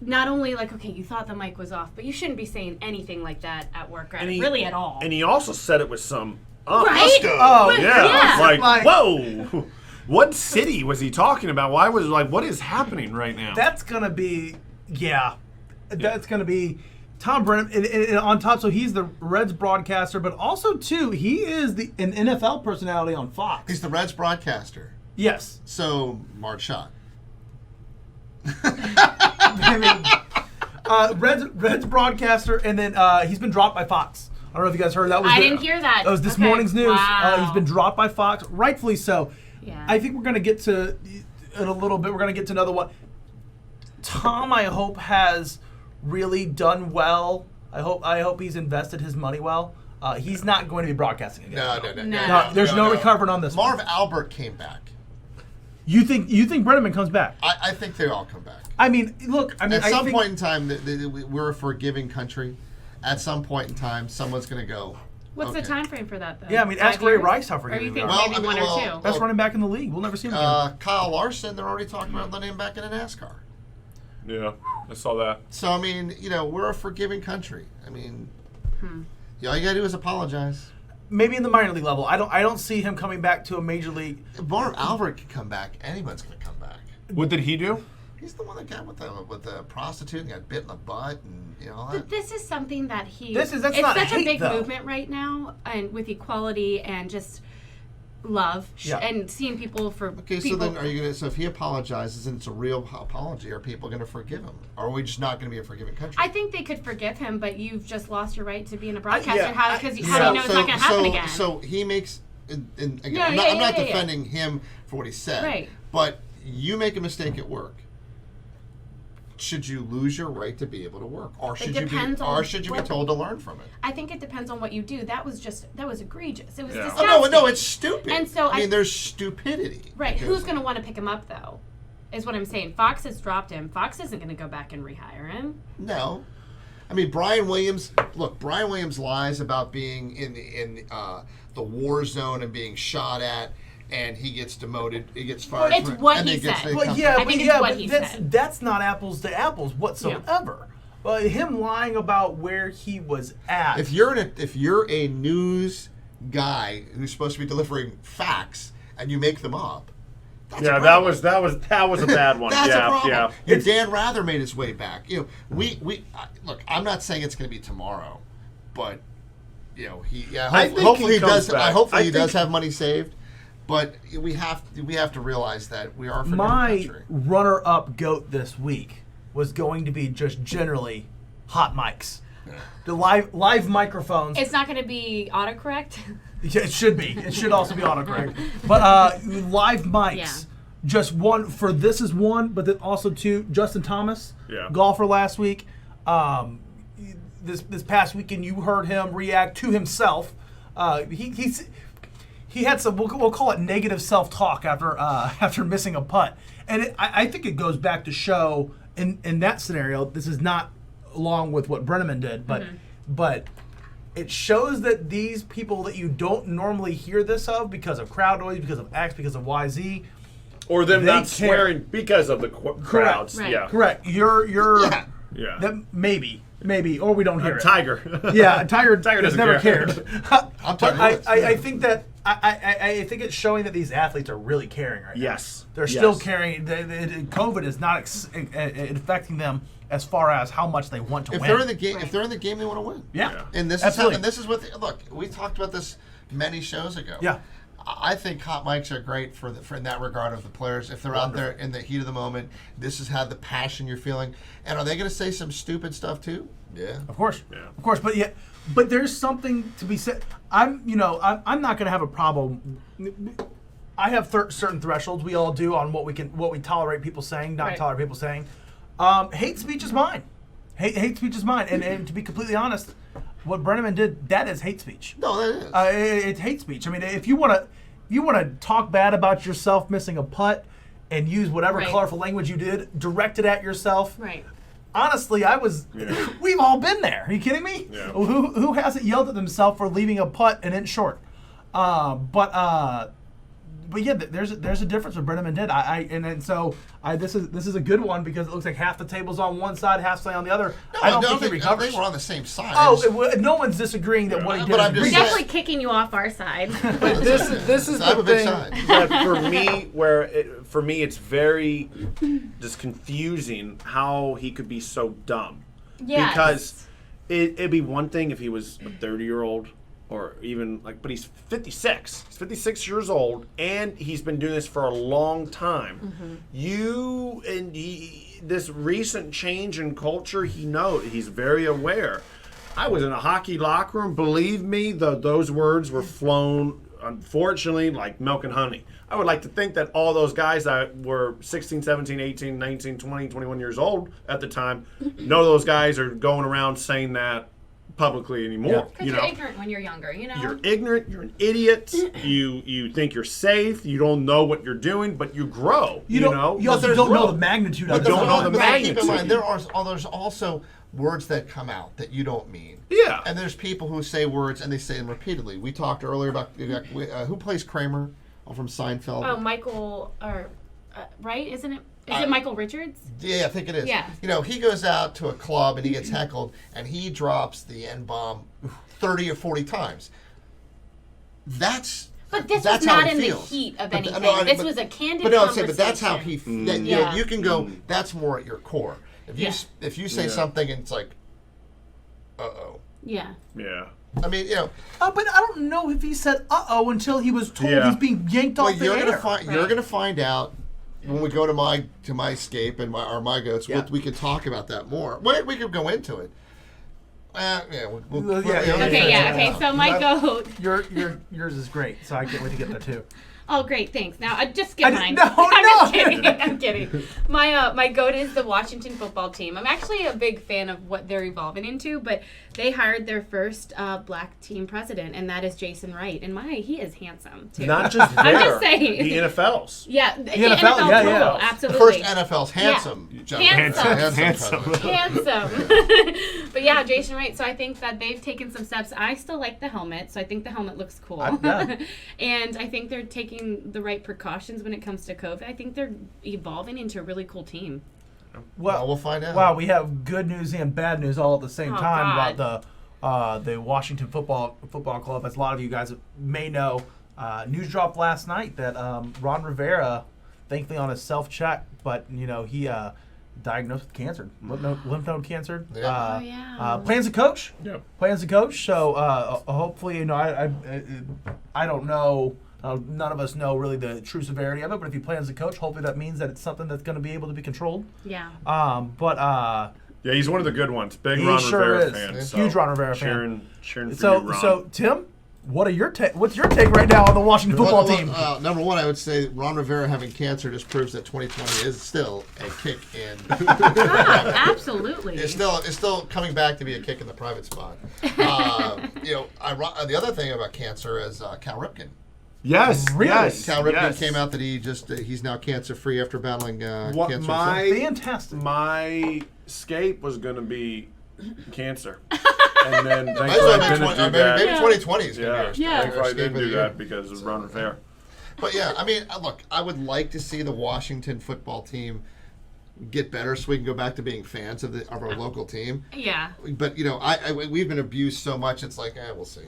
not only like, okay, you thought the mic was off, but you shouldn't be saying anything like that at work, really at all. And he also said it with some right? Oh, yeah. Like, whoa. What city was he talking about? Why was what is happening right now? That's gonna be That's gonna be Tom Brennaman and on top. So he's the Reds broadcaster, but also too he is an NFL personality on Fox. He's the Reds broadcaster. Yes. So Mark Schott. I mean, Reds broadcaster, and then he's been dropped by Fox. I don't know if you guys heard that. I didn't hear that. That was this morning's news. Wow. He's been dropped by Fox, rightfully so. Yeah. I think we're going to get to, in a little bit, we're going to get to another one. Tom, I hope, has really done well. I hope he's invested his money well. He's not going to be broadcasting again. No. There's no recovering on this Marv one. Albert came back. You think Brennaman comes back? I think they all come back. I mean, look. I mean, at some point in time, we're a forgiving country. At some point in time, someone's going to go. What's okay. the time frame for that, though? Yeah, I mean, 5 ask Ray years? Rice how Or forgiving you we think are. maybe one or two? Best running back in the league. We'll never see him again. Kyle Larson, they're already talking about letting him back into NASCAR. Yeah, I saw that. So, I mean, we're a forgiving country. I mean, all you got to do is apologize. Maybe in the minor league level. I don't see him coming back to a major league. Marv Albert can come back. Anyone's going to come back. What did he do? He's the one that got with the prostitute and got bit in the butt and all that. But this is something that That's it's not such hate, a big though. movement right now, and with equality and just love and seeing people for Okay, people. so then are you going to, so if he apologizes and it's a real apology, are people going to forgive him? Or are we just not going to be a forgiving country? I think they could forgive him, but you've just lost your right to be in a broadcaster. yeah, how do you know it's not going to happen again? So he makes, again, Yeah, I'm yeah, not yeah, defending him for what he said. Right. But you make a mistake at work. Should you lose your right to be able to work, or should you be told to learn from it? I think it depends on what you do. That was egregious. It was Yeah. disgusting. Oh no, it's stupid. And so I mean, there's stupidity. Right. because- Who's going to want to pick him up, though? Is what I'm saying. Fox has dropped him. Fox isn't going to go back and rehire him. No. I mean, Brian Williams. Look, Brian Williams lies about being in the war zone and being shot at, and he gets demoted. He gets fired. It's what and he then gets- said. they Well, come- yeah, I think it's what he that's, said. that's not apples to apples whatsoever. Well, him lying about where he was at. If you're a news guy who's supposed to be delivering facts and you make them up, that's a Yeah, problem. that was a bad one. That's yeah, a problem. yeah. Your Dan Rather made his way back. Look. I'm not saying it's going to be tomorrow, but I think hopefully he he comes does. back. Hopefully he I does think- have money saved, but we have to realize that we are a forgiving My country. runner-up GOAT this week was going to be just generally hot mics. The live microphones. It's not going to be autocorrect. Yeah, it should be. It should also be autocorrect. But live mics. Yeah. Just one for this is one, but then also two. Justin Thomas, Yeah. golfer last week. This past weekend, you heard him react to himself. He had some we'll call it negative self-talk after missing a putt, and I think it goes back to show in that scenario. This is not along with what Brennaman did, but it shows that these people that you don't normally hear this of because of crowd noise, because of X, because of YZ. Or them They not care. swearing because of the crowds. Right. Yeah. Correct. You're Yeah. Yeah. that maybe, or we don't hear it. Tiger. Yeah, Tiger has doesn't never care. cared. I'm But Tiger Woods. I think that I think it's showing that these athletes are really caring right now. Yes. They're still caring. COVID is not affecting them as far as how much they want to If win. they're in the game, they want to win. Yeah. And this Absolutely. is what look. We talked about this many shows ago. Yeah. I think hot mics are great for in that regard of the players. If they're out there in the heat of the moment, this is how the passion you're feeling. And are they going to say some stupid stuff too? Yeah. Of course. Yeah. Of course. But there's something to be said. I'm not going to have a problem. I have certain thresholds. We all do on what we tolerate people saying, not Right. tolerate people saying. Hate speech is mine. Hate speech is mine. And to be completely honest, what Brennaman did, that is hate speech. No, that is. It's hate speech. I mean, if you want to talk bad about yourself missing a putt and use whatever Right. colorful language you did, direct it at yourself. Right. Honestly, we've all been there. Are you kidding me? Yeah. Who hasn't yelled at themselves for leaving a putt an inch short? But But yeah, there's a difference what Brennaman did. This is a good one because it looks like half the table's on one side, half the on the other. No, I don't think he I recovers. think we're on the same side. No one's disagreeing that what he did. But is I'm just We're egregious. definitely kicking you off our side. But this is I have the a big thing side. that for me it's very just confusing how he could be so dumb. Yes. Because it'd be one thing if he was a 30-year-old or even but he's 56. He's 56 years old and he's been doing this for a long time. This recent change in culture, he's very aware. I was in a hockey locker room. Believe me, those words were flown, unfortunately, like milk and honey. I would like to think that all those guys that were 16, 17, 18, 19, 20, 21 years old at the time, none of those guys are going around saying that publicly anymore. Because you're ignorant when you're younger, You're ignorant. You're an idiot. You think you're safe. You don't know what you're doing, but you grow. You also don't know the magnitude of it. don't know the magnitude. Keep in mind, there's also words that come out that you don't mean. Yeah. And there's people who say words and they say them repeatedly. We talked earlier about who plays Kramer from Seinfeld. Oh, Michael, Wright, isn't it? Is it Michael Richards? Yeah, I think it is. Yeah. He goes out to a club and he gets heckled and he drops the N-bomb 30 or 40 times. But this that's was how not he in feels. the heat of But- anything. no, This but- was a candid But no, I'm conversation. saying, but that's how he. Yeah. You can go. That's more at your core. If you say something and it's like, Yeah. Yeah. I mean, But I don't know if he said until he was told Yeah. he's being yanked off the you're air. You're gonna find out when we go to my scape and my goats. Yeah. We can talk about that more. We could go into it. Okay, so my goat. Yours is great, so I can't wait to get there too. Oh, great, thanks. Now, just skip mine. No, I'm kidding. My goat is the Washington football team. I'm actually a big fan of what they're evolving into, but they hired their first black team president, and that is Jason Wright. And he is handsome, too. Not just there. I'm just saying. The NFLs. Yeah, NFL, yeah, total, yeah. The absolutely. first NFL's handsome. Handsome. president. But yeah, Jason Wright. So I think that they've taken some steps. I still like the helmet, so I think the helmet looks cool. Yeah. And I think they're taking the right precautions when it comes to COVID. I think they're evolving into a really cool team. Well, we'll find out. Wow, we have good news and bad news all at the same Oh, time God. about the Washington Football Club. As a lot of you guys may know, news dropped last night that Ron Rivera, thankfully on a self-check, but he diagnosed with cancer, lymph node cancer. Yeah. Plans to coach. Yeah. Plans to coach. So hopefully, I don't know. None of us know really the true severity of it, but if he plans to coach, hopefully that means that it's something that's going to be able to be controlled. Yeah. Yeah, he's one of the good ones. Big He Ron sure Rivera is. fan. Yeah. So Huge Ron Rivera fan. Cheering for So, you, Ron. so Tim, what's your take right now on the Washington football team? Number one, I would say Ron Rivera having cancer just proves that 2020 is still a kick in. Absolutely. It's still coming back to be a kick in the private spot. The other thing about cancer is Cal Ripken. Yes, Really? yes. Cal Ripken yes. came out that he's now cancer free after battling cancer. Fantastic. My escape was going to be cancer. And then Might thankfully as well I be didn't 20 do maybe that. 2020 is going Yeah, to be our thankfully I escape didn't of the do year. that because of Ron Rivera. But yeah, I mean, look, I would like to see the Washington football team get better so we can go back to being fans of our local team. Yeah. But we've been abused so much, it's like, we'll see.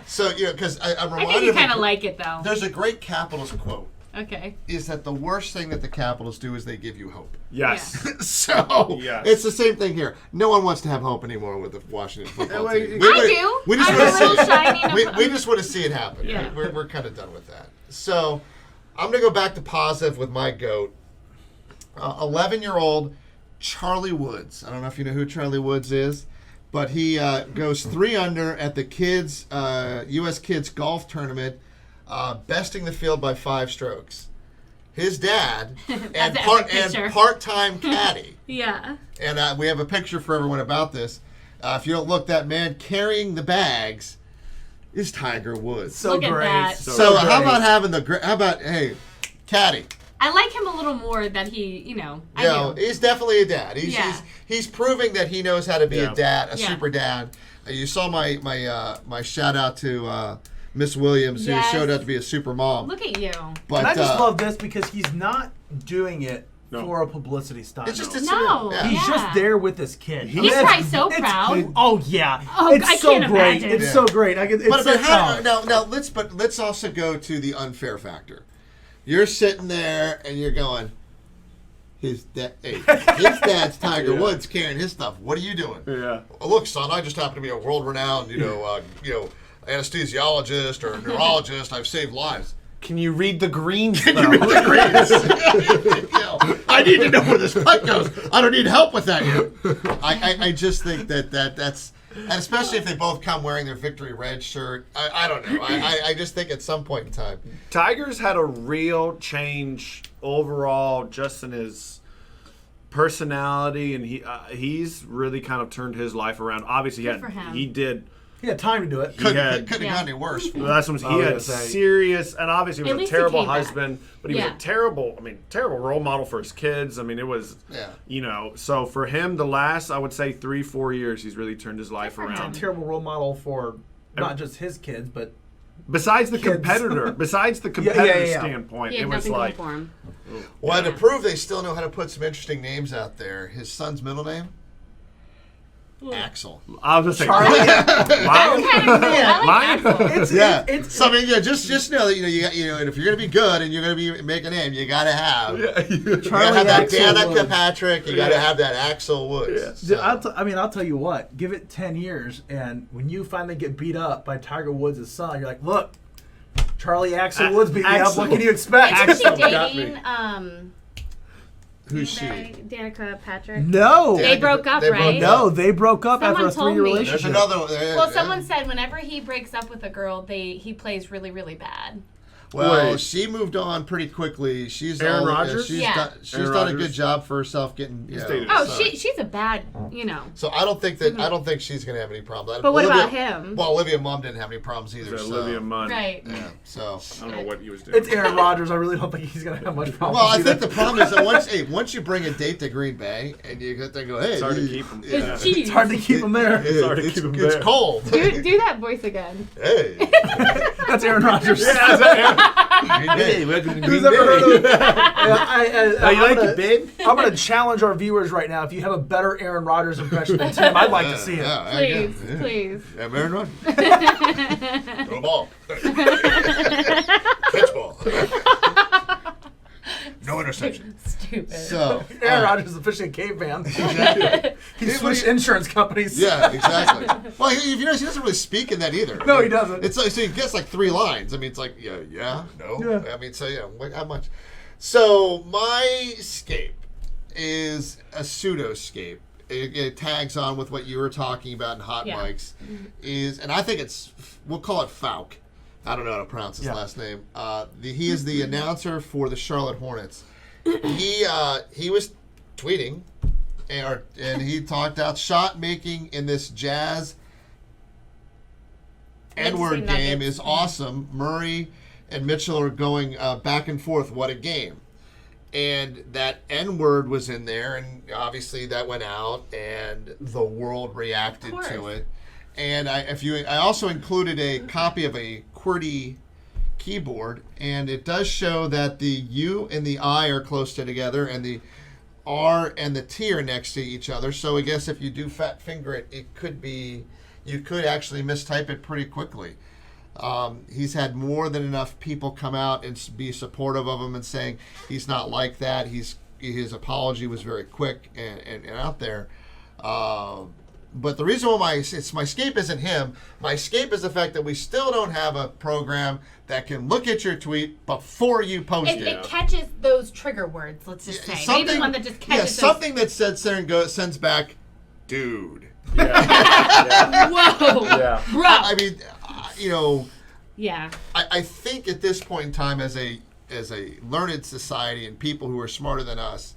So because I'm I reminded think you of kind of like it, though. there's a great Capitals quote. Okay. Is that the worst thing that the Capitals do is they give you hope. Yes. So Yes. it's the same thing here. No one wants to have hope anymore with the Washington football Well, team. I do. We just I'm want to a little see shining it. of- We just want to see it happen. Yeah. Right? We're kind of done with that. So I'm going to go back to positive with my GOAT. 11-year-old Charlie Woods. I don't know if you know who Charlie Woods is, but he goes 3 under at the U.S. Kids Golf Tournament, besting the field by 5 strokes. His dad and an epic picture. part-time caddy. Yeah. And we have a picture for everyone about this. If you don't look, that man carrying the bags is Tiger Woods. So Look at great. that. So how great. about hey, caddy? I like him a little more that he, I do. He's definitely a dad. Yeah. He's proving that he knows how to be a dad, a Yeah. super dad. You saw my shout out to Miss Williams, Yes. who showed out to be a super mom. Look at you. But And I just love this because he's not doing it No. for a publicity stunt. it's just it's No. surreal. Yeah. He's just there with his kid. He's probably so proud. Oh yeah, Oh, it's I so can't great. imagine. It's Yeah. so great. It's But so how, calm. now let's also go to the unfair factor. You're sitting there and you're going, his dad's Tiger Yeah. Woods carrying his stuff. What are you doing? Yeah. Oh, look, son, I just happen to be a world-renowned, anesthesiologist or neurologist. I've saved lives. Can you read the greens, though? I need to know where this putt goes. I don't need help with that yet. I just think that's, and especially if they both come wearing their Victory Red shirt. I don't know. I just think at some point in time. Tiger's had a real change overall, just in his personality, and he's really kind of turned his life around. Obviously, Good for him. he did. He had time to do it. Couldn't had- have gotten any worse. Well, that's what he was had gonna say. serious, and obviously he At was a least he terrible came back. husband, but he was Yeah. a terrible role model for his kids. I mean, it was, Yeah. so for him, the last, I would say 3-4 years, he's really turned his life for him. around. Terrible role model for not just his kids, but Besides the Kids. competitor, yeah. standpoint, He it had was nothing going like, for him. Well, to prove they still know how to put some interesting names out there, his son's middle name? Axel. I was just saying, Charlie. wow. I like Mine? Axel. It's So I mean, just know that and if you're gonna be good and you're gonna be make a name, you gotta have. You gotta Charlie have that Axel Danica Woods. Patrick. You gotta have that Axel Woods. Yeah. So- I'll tell you what. Give it 10 years, and when you finally get beat up by Tiger Woods' son, you're like, look, Charlie Axel Woods beat me up. Axel. What can you expect? Isn't she got me. dating Who's she? Danica Patrick? No. They broke up, They broke right? No, they broke up Someone after a told 3-year me. relationship. There's another one. Well, someone said whenever he breaks up with a girl, he plays really, really bad. Well, Wait. she moved on pretty quickly. She's Aaron all- Rodgers? She's Yeah. done, Aaron done a Rodgers? good job for herself getting. dated Oh, So- she's a bad, So I don't think she's gonna have any problems. But what Olivia- about him? Well, Olivia Mum didn't have any problems either. So. Olivia Munn. Right. Yeah. So. I don't know what he was doing. It's Aaron Rodgers. I really don't think he's going to have much problem. Well, I think the problem is that once you bring a date to Green Bay and you get there and go, hey, It's hard to you- keep him. yeah. it's hard to keep him there. It's, hard to keep him it's there. cold. Do that voice again. Hey. That's Aaron Rodgers. Hey, welcome to Who's Green ever heard of Bay. You like it, babe? I'm going to challenge our viewers right now. If you have a better Aaron Rodgers impression than Tim, I'd like to see it. Yeah, I Please, guess. Yeah. please. Yeah, Aaron Rodgers. Throw a ball. Catch ball. No interception. Stupid. So. Aaron Rodgers is officially a caveman. Exactly. He It switched was- insurance companies. Yeah, exactly. Well, if you notice, he doesn't really speak in that either. No, he doesn't. It's like, so he gets like 3 lines. I mean, it's like, yeah, no. Yeah. I mean, so yeah, how much? So my scape is a pseudo-scape. It tags on with what you were talking about in Hot Yeah. Mics. And I think we'll call it Faulk. I don't know how to pronounce his Yeah. last name. He is the announcer for the Charlotte Hornets. He was tweeting, and he talked out shot making in this Jazz N-word Nuggets. game is awesome. Murray and Mitchell are going back and forth. What a game. And that N-word was in there, and obviously that went out, and the world reacted Of to course. it. And I also included a copy of a QWERTY keyboard, and it does show that the U and the I are close to together, and the R and the T are next to each other. So I guess if you do fat finger it, you could actually mistype it pretty quickly. He's had more than enough people come out and be supportive of him and saying he's not like that. His apology was very quick and out there. But the reason why my scape isn't him. My scape is the fact that we still don't have a program that can look at your tweet before you post it. It catches those trigger words, let's just say. Maybe one that just catches those. something that sits there and sends back, dude. Whoa. Yeah. Bro. I mean, Yeah. I think at this point in time, as a learned society and people who are smarter than us,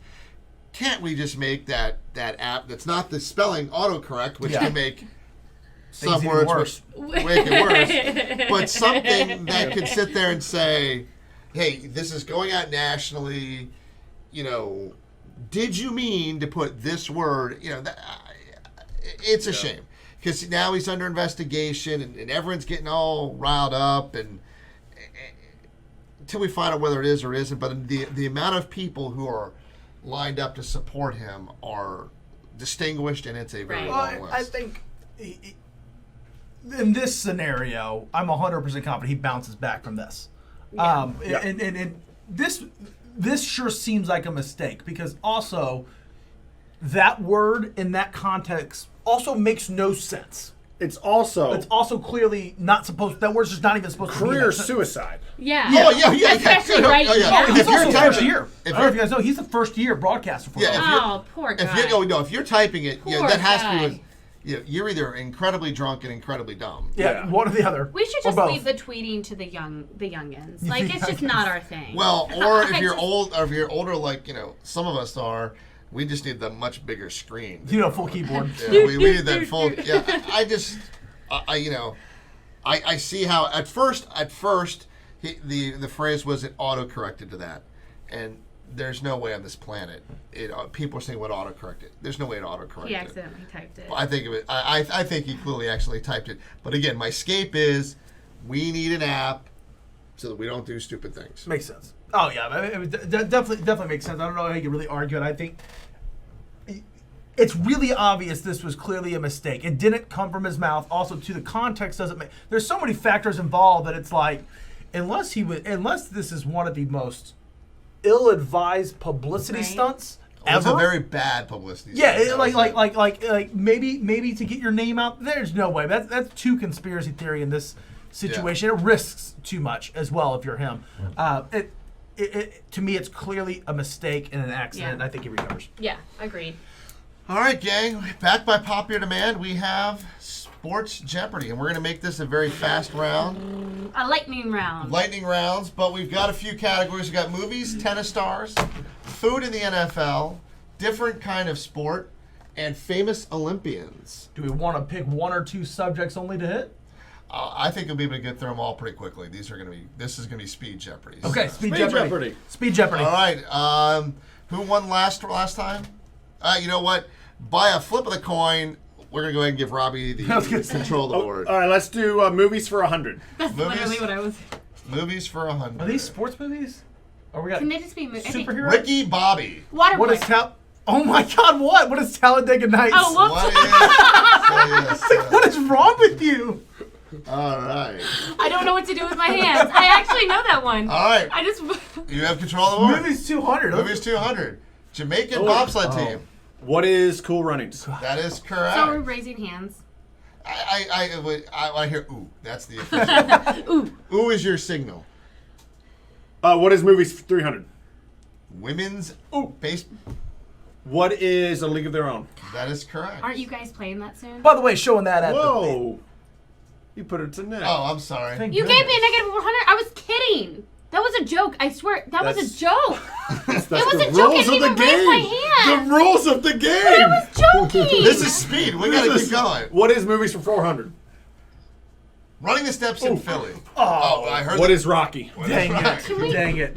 can't we just make that app that's not the spelling autocorrect, which Yeah. can make some even words worse. make it worse, but something that can sit there and say, hey, this is going out nationally, did you mean to put this word, it's a shame. because now he's under investigation, and everyone's getting all riled up, and until we find out whether it is or isn't. But the amount of people who are lined up to support him are distinguished, and it's a very long list. I think in this scenario, I'm 100% confident he bounces back from this. Yeah. And this sure seems like a mistake, because also that word in that context also makes no sense. It's also clearly not supposed. That word's just not even supposed to be. career suicide. Yeah. Oh, yeah. Especially right Oh, yeah. now. He's If you're also typing- first year. I don't know if you guys know, he's a first year broadcaster for us. Oh, poor guy. If you're typing it, Poor that has guy. to be. You're either incredibly drunk and incredibly dumb. Yeah, one or the other. We should Or just both. leave the tweeting to the youngins. Like, it's just not our thing. Well, or if I you're just- old, or if you're older, like some of us are, we just need the much bigger screen. Full keyboard. Yeah, we need that full. Yeah, I see how at first the phrase was it auto corrected to that, and there's no way on this planet people are saying what auto corrected. There's no way it auto corrected. He accidentally typed it. I think I think he clearly actually typed it. But again, my escape is we need an app so that we don't do stupid things. Makes sense. Oh yeah, it definitely makes sense. I don't know how you can really argue it. I think it's really obvious this was clearly a mistake. It didn't come from his mouth. Also, to the context doesn't make. There's so many factors involved that it's like, unless this is one of the most ill-advised publicity stunts It was ever. a very bad publicity. Yeah, stunt. like maybe to get your name out. There's no way. That's too conspiracy theory in this situation. It risks too much as well if you're him. It to me, it's clearly a mistake and an accident. Yeah. I think he recovers. Yeah, agreed. All right, gang. Back by popular demand, we have Sports Jeopardy, and we're going to make this a very fast round. A lightning round. Lightning rounds, but we've got a few categories. We've got movies, tennis stars, food in the NFL, different kind of sport, and famous Olympians. Do we want to pick one or two subjects only to hit? I think you'll be able to get through them all pretty quickly. This is going to be Speed Jeopardy. Okay, So- Speed Jeopardy. Speed Jeopardy. All right. Who won last time? You know what? By a flip of the coin, we're going to go ahead and give Robbie the control of the board. All right, let's do movies for 100. That's literally what I was. Movies for 100. Are these sports movies? Or we got Can they just be superheroes? Ricky Bobby. Waterboy. What is Oh my God! What is Talladega Nights? Oh, whoops. What is? What is wrong with you? All right. I don't know what to do with my hands. I actually know that one. All right. I just. You have control of the board. Movies 200. Movies 200. Jamaican bobsled team. What is Cool Runnings? That is correct. So we're raising hands. I hear ooh. That's the official. Ooh. Ooh is your signal. What is Movies 300? Women's base. What is A League of Their Own? That is correct. Aren't you guys playing that soon? By the way, showing that at Whoa. You put it to net. Oh, I'm sorry. You gave me a negative 100. I was kidding. That was a joke. I swear. That was a joke. That's It was the a joke. I rules didn't of even the raise game. my hand. The rules of the game. I was joking. This is speed. We gotta keep going. What is Movies for 400? Running the steps in Philly. Oh, I heard. What is Rocky? Dang Rocky? it! Dang it!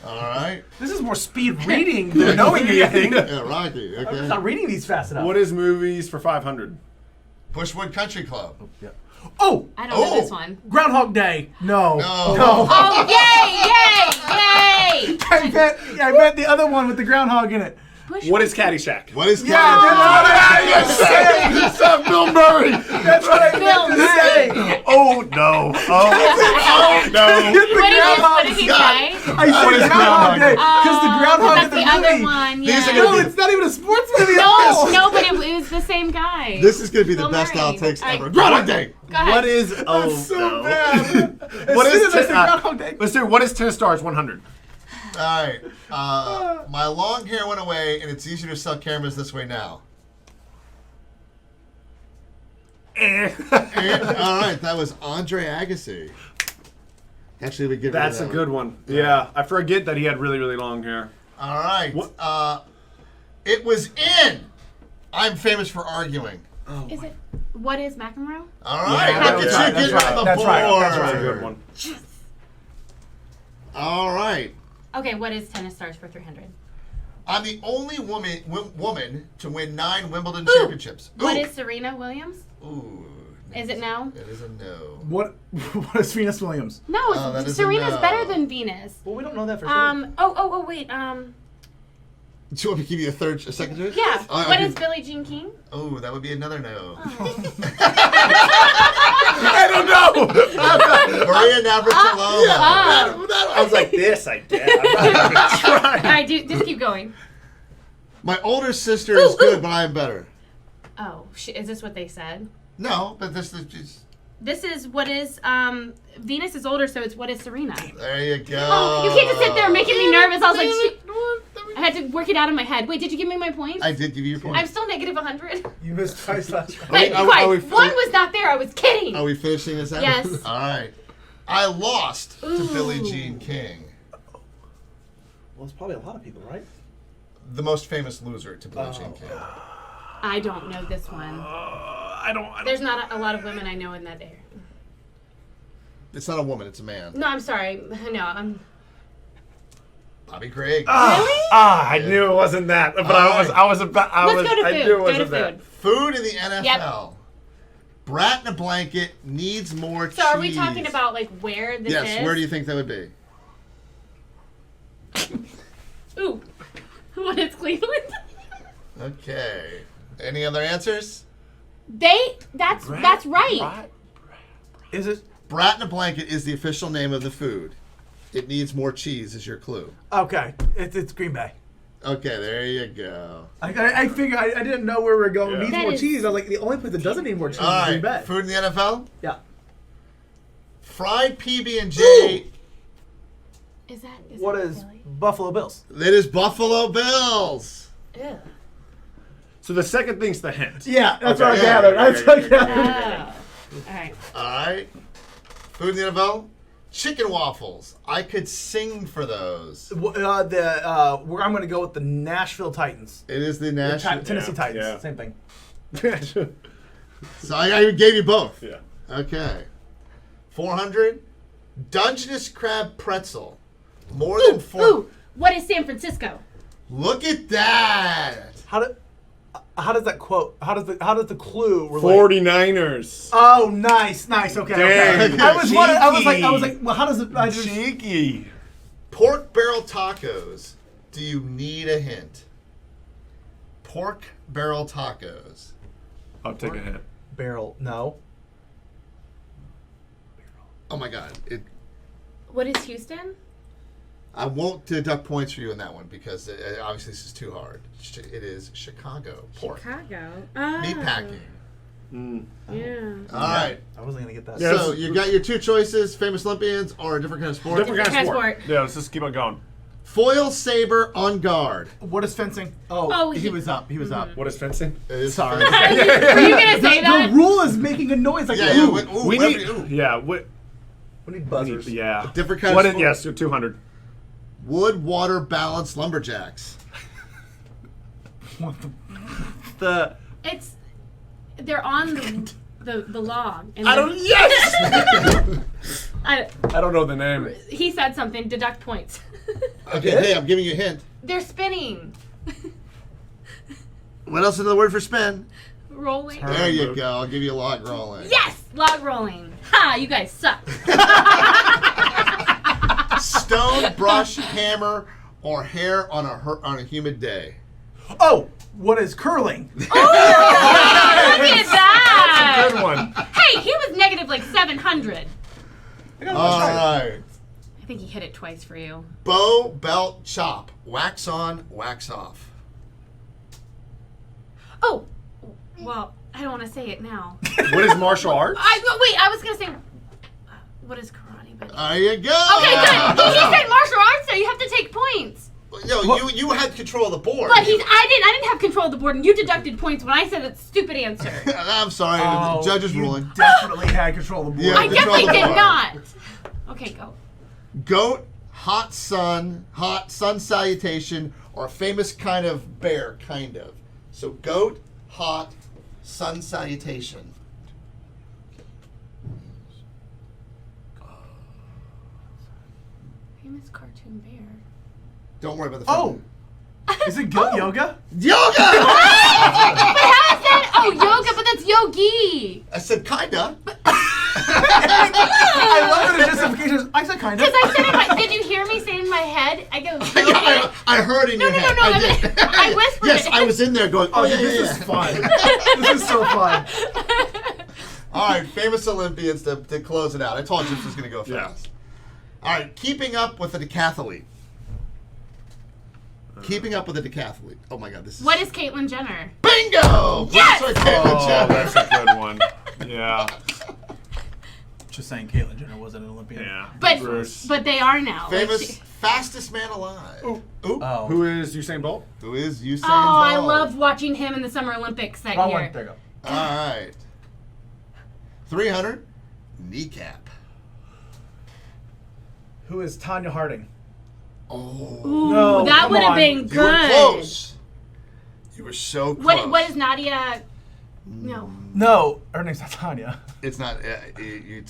All right. This is more speed reading than knowing anything. Yeah, Rocky. I'm Okay. not reading these fast enough. What is Movies for 500? Bushwood Country Club. Oh, I don't know this one. Groundhog Day. No. No. Oh, yay! I bet the other one with the groundhog in it. What is Caddyshack? What is Yes, Bill Murray. That's what I meant to say. Oh no! Oh no! What did he say? I What is said Groundhog Day because the groundhog That's in the the other movie. one. These are Yeah. gonna No, it's not even a sports movie. No, but it was the same guy. This is gonna be the Bill best Murray. outtakes All right. ever. Groundhog Day. Go ahead. What is so bad. What As soon is as I said Groundhog Day. Let's do. What is Tennis Stars 100? All right. My long hair went away, and it's easier to sell cameras this way now. And, all right, that was Andre Agassi. Actually, we give That's a good one. Yeah, I forget that he had really, really long hair. All right. What- It was in. I'm famous for arguing. Is it? What is McEnroe? All right. Yeah, Look that's at right, you that's getting on the That's right. board. That's That's a good one. All right. Okay, what is Tennis Stars for 300? I'm the only woman to win 9 Wimbledon championships. What Ooh. is Serena Williams? Ooh. Is it no? It is a no. What is Venus Williams? No, Oh, that is a Serena's no. better than Venus. Well, we don't know that for sure. Oh, wait. Do you want me to give you a second choice? Yeah. Oh, What okay. is Billie Jean King? Oh, that would be another no. I don't know. Maria Navratilova. I was like this. I guess. I'm not even All trying. right, just keep going. My older sister is good, but I am better. Oh, is this what they said? No, but this is just... This is what is, Venus is older, so it's what is Serena. There you go. Oh, you can't just sit there making me nervous. I was like, I had to work it out in my head. Wait, did you give me my points? I did give you your point. I'm still negative 100. You missed twice last round. Hey, are quiet. we- One was not there. I was kidding. Are we finishing this out? Yes. All right. I lost to Ooh. Billie Jean King. Well, it's probably a lot of people, right? The most famous loser to Billie Jean King. I don't know this one. I don't. There's not a lot of women I know in that area. It's not a woman, it's a man. No, I'm sorry. No, I'm. Bobby Craig. I knew it wasn't that, but I was about. Let's go to I food. knew it Go to wasn't that. food. Food in the NFL. Yep. Brat in a blanket needs more cheese. So are we talking about like where this is? Yes, where do you think that would be? Ooh. What is Cleveland? Okay. Any other answers? That's right. Is it? Brat in a blanket is the official name of the food. It needs more cheese is your clue. Okay. It's Green Bay. Okay, there you go. I figured I didn't know where we were going. Yeah. Needs That more is- cheese. I was like, the only place that doesn't need more cheese All is Green right, Bay. food in the NFL? Yeah. Fried PB&J. Is that What that is Philly? Buffalo Bills? It is Buffalo Bills. Ew. So the second thing's the hint. Yeah, that's Okay. what I Yeah, gathered. yeah, That's what I yeah, gathered. Oh. All right. All right. Food in the NFL? Chicken waffles. I could sing for those. I'm going to go with the Nashville Titans. It is the The national. Tennessee Yeah, Titans. yeah. Same thing. So I gave you both. Yeah. Okay. 400. Dungeness crab pretzel. More than four. Ooh. What is San Francisco? Look at that. How does that quote? How does the clue relate? 49ers. Oh, nice. Okay. Dang. Okay. I was Cheeky. like, well, how does it? I just, Cheeky. Pork barrel tacos. Do you need a hint? Pork barrel tacos. I'll take a hint. barrel. No. Oh my God. What is Houston? I won't deduct points for you in that one because obviously this is too hard. It is Chicago pork. Chicago. Meat packing. Yeah. All right. I wasn't gonna get that. Yeah. So you got your two choices: famous Olympians or a different kind of sport. Different kind of sport. sport. Yeah, let's just keep on going. Foil saber on guard. What is fencing? Oh, Oh, he was up. He was up. What is fencing? It is Sorry. Were you gonna say The that? rule is making a noise like Yeah, ooh. yeah. Ooh, We need. ooh. Yeah. We need buzzers. Yeah. Different kind What of is? sport. Yes, 200. Wood, water, balance, lumberjacks. What the? They're on the log. And I don't. Yes. I don't know the name. He said something. Deduct points. Okay, hey, I'm giving you a hint. They're spinning. What else is another word for spin? Rolling. There you go. I'll give you a log rolling. Yes! Log rolling. Ha! You guys suck. Stone, brush, hammer, or hair on a humid day. Oh, what is curling? Look at that! Good one. Hey, he was negative like 700. All right. I think he hit it twice for you. Bow, belt, chop. Wax on, wax off. Oh! Well, I don't want to say it now. What is martial arts? I was going to say... What is karate? But... There you go. Okay, good. He said martial arts, so you have to take points. No, you had control of the board. But I didn't have control of the board, and you deducted points when I said that stupid answer. I'm sorry. Oh, the judge's you ruling. Definitely had control of the board. Yeah. I Control definitely the did board. not. Okay, go. Goat, hot sun salutation, or a famous kind of bear, kind of. So goat, hot, sun salutation. Famous cartoon bear. Don't worry about the Oh. phone. Is it yoga? Yoga! How is that? Oh, yoga, but that's yogi. I said kinda. I love the justification. I said kind of. Because I said in my, did you hear me say in my head? I go, yogi. Yeah, I heard in your head. No, I did. I whispered Yes, it. I was in there going, Oh, oh, yeah, dude, this yeah, is yeah. fun. This is so fun. All right, famous Olympians to close it out. I told you this was going to go Yeah. fast. All right, keeping up with the decathlete. Keeping up with the decathlete. Oh my God, this is. What is Caitlyn Jenner? Bingo! Yes! That's our Caitlyn Oh, Jenner. that's a good one. Yeah. Just saying, Caitlyn Jenner wasn't an Olympian. Yeah. But Bruce. but they are now. Like, Famous fastest man alive. Ooh. Oh. Who is Usain Bolt? Who is Usain oh, Bolt? I loved watching him in the Summer Olympics that Wrong year. one. There you go. All right. 300 kneecap. Who is Tanya Harding? Oh. Ooh, No, that come would have on. been You good. were close. You were so close. What is Nadia? No. No, her name's not Tanya. It's not. You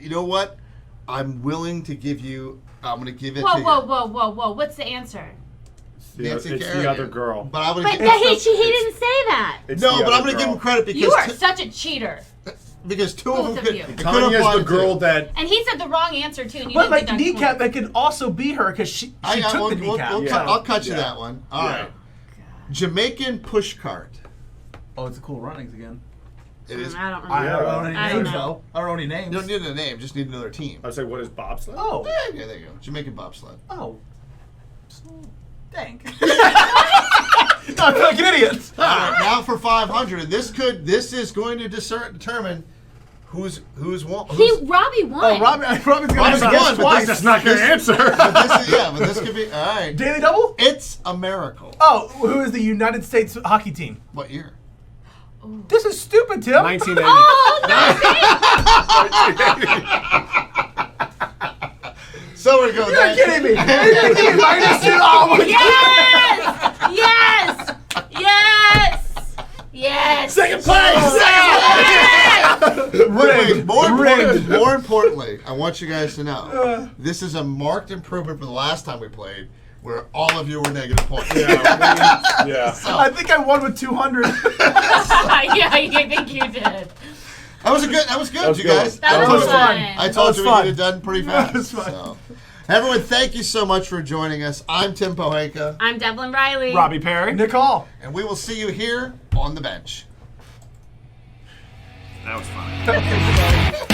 know what? I'm willing to give you. I'm going to give it Whoa, to whoa, you. whoa, whoa, whoa! What's the answer? It's the Kerrigan. other girl. But I would. But he didn't say that. It's No, the but I'm other going to give him girl. credit because You are such a cheater. because two Both of them of could. you. it could Tanya apply is the to girl two. that. And he said the wrong answer too. And you But didn't like deduct kneecap, points. that could also be her because she took the kneecap. Yeah. I'll cut you Yeah. that one. All Yeah. right. Jamaican push cart. Oh, it's a cool runnings again. It is. I don't I remember. don't know any I don't names know. though. I don't know any You names. don't need a name. Just need another team. I was like, what is bobsled? Oh. Yeah, there you go. Jamaican bobsled. Oh. Dang. No, I feel like an idiot. All right, now for 500. This is going to determine who's won. Robbie won. Oh, Robbie's Robbie's gonna won, guess but twice. That's not going to answer. But this could be all right. Daily double? It's a miracle. Oh, who is the United States hockey team? What year? This is stupid, Tim. 1980. Oh, So we're going. You're kidding me. You're kidding me. Minus two. Oh my God. yes! Yes! Yes! Second place. Rigged. More importantly, I want you guys to know this is a marked improvement from the last time we played, where all of you were negative points. Yeah. I think I won with 200. Yeah, I think you did. That was good, you good. guys. That was was fun. fun. I That told was you we fun. get it done pretty fast. That was fun. So. Everyone, thank you so much for joining us. I'm Tim Pohanka, I'm Devlin Riley. Robbie Perry. Nick Hall. and we will see you here on the bench. That was fun.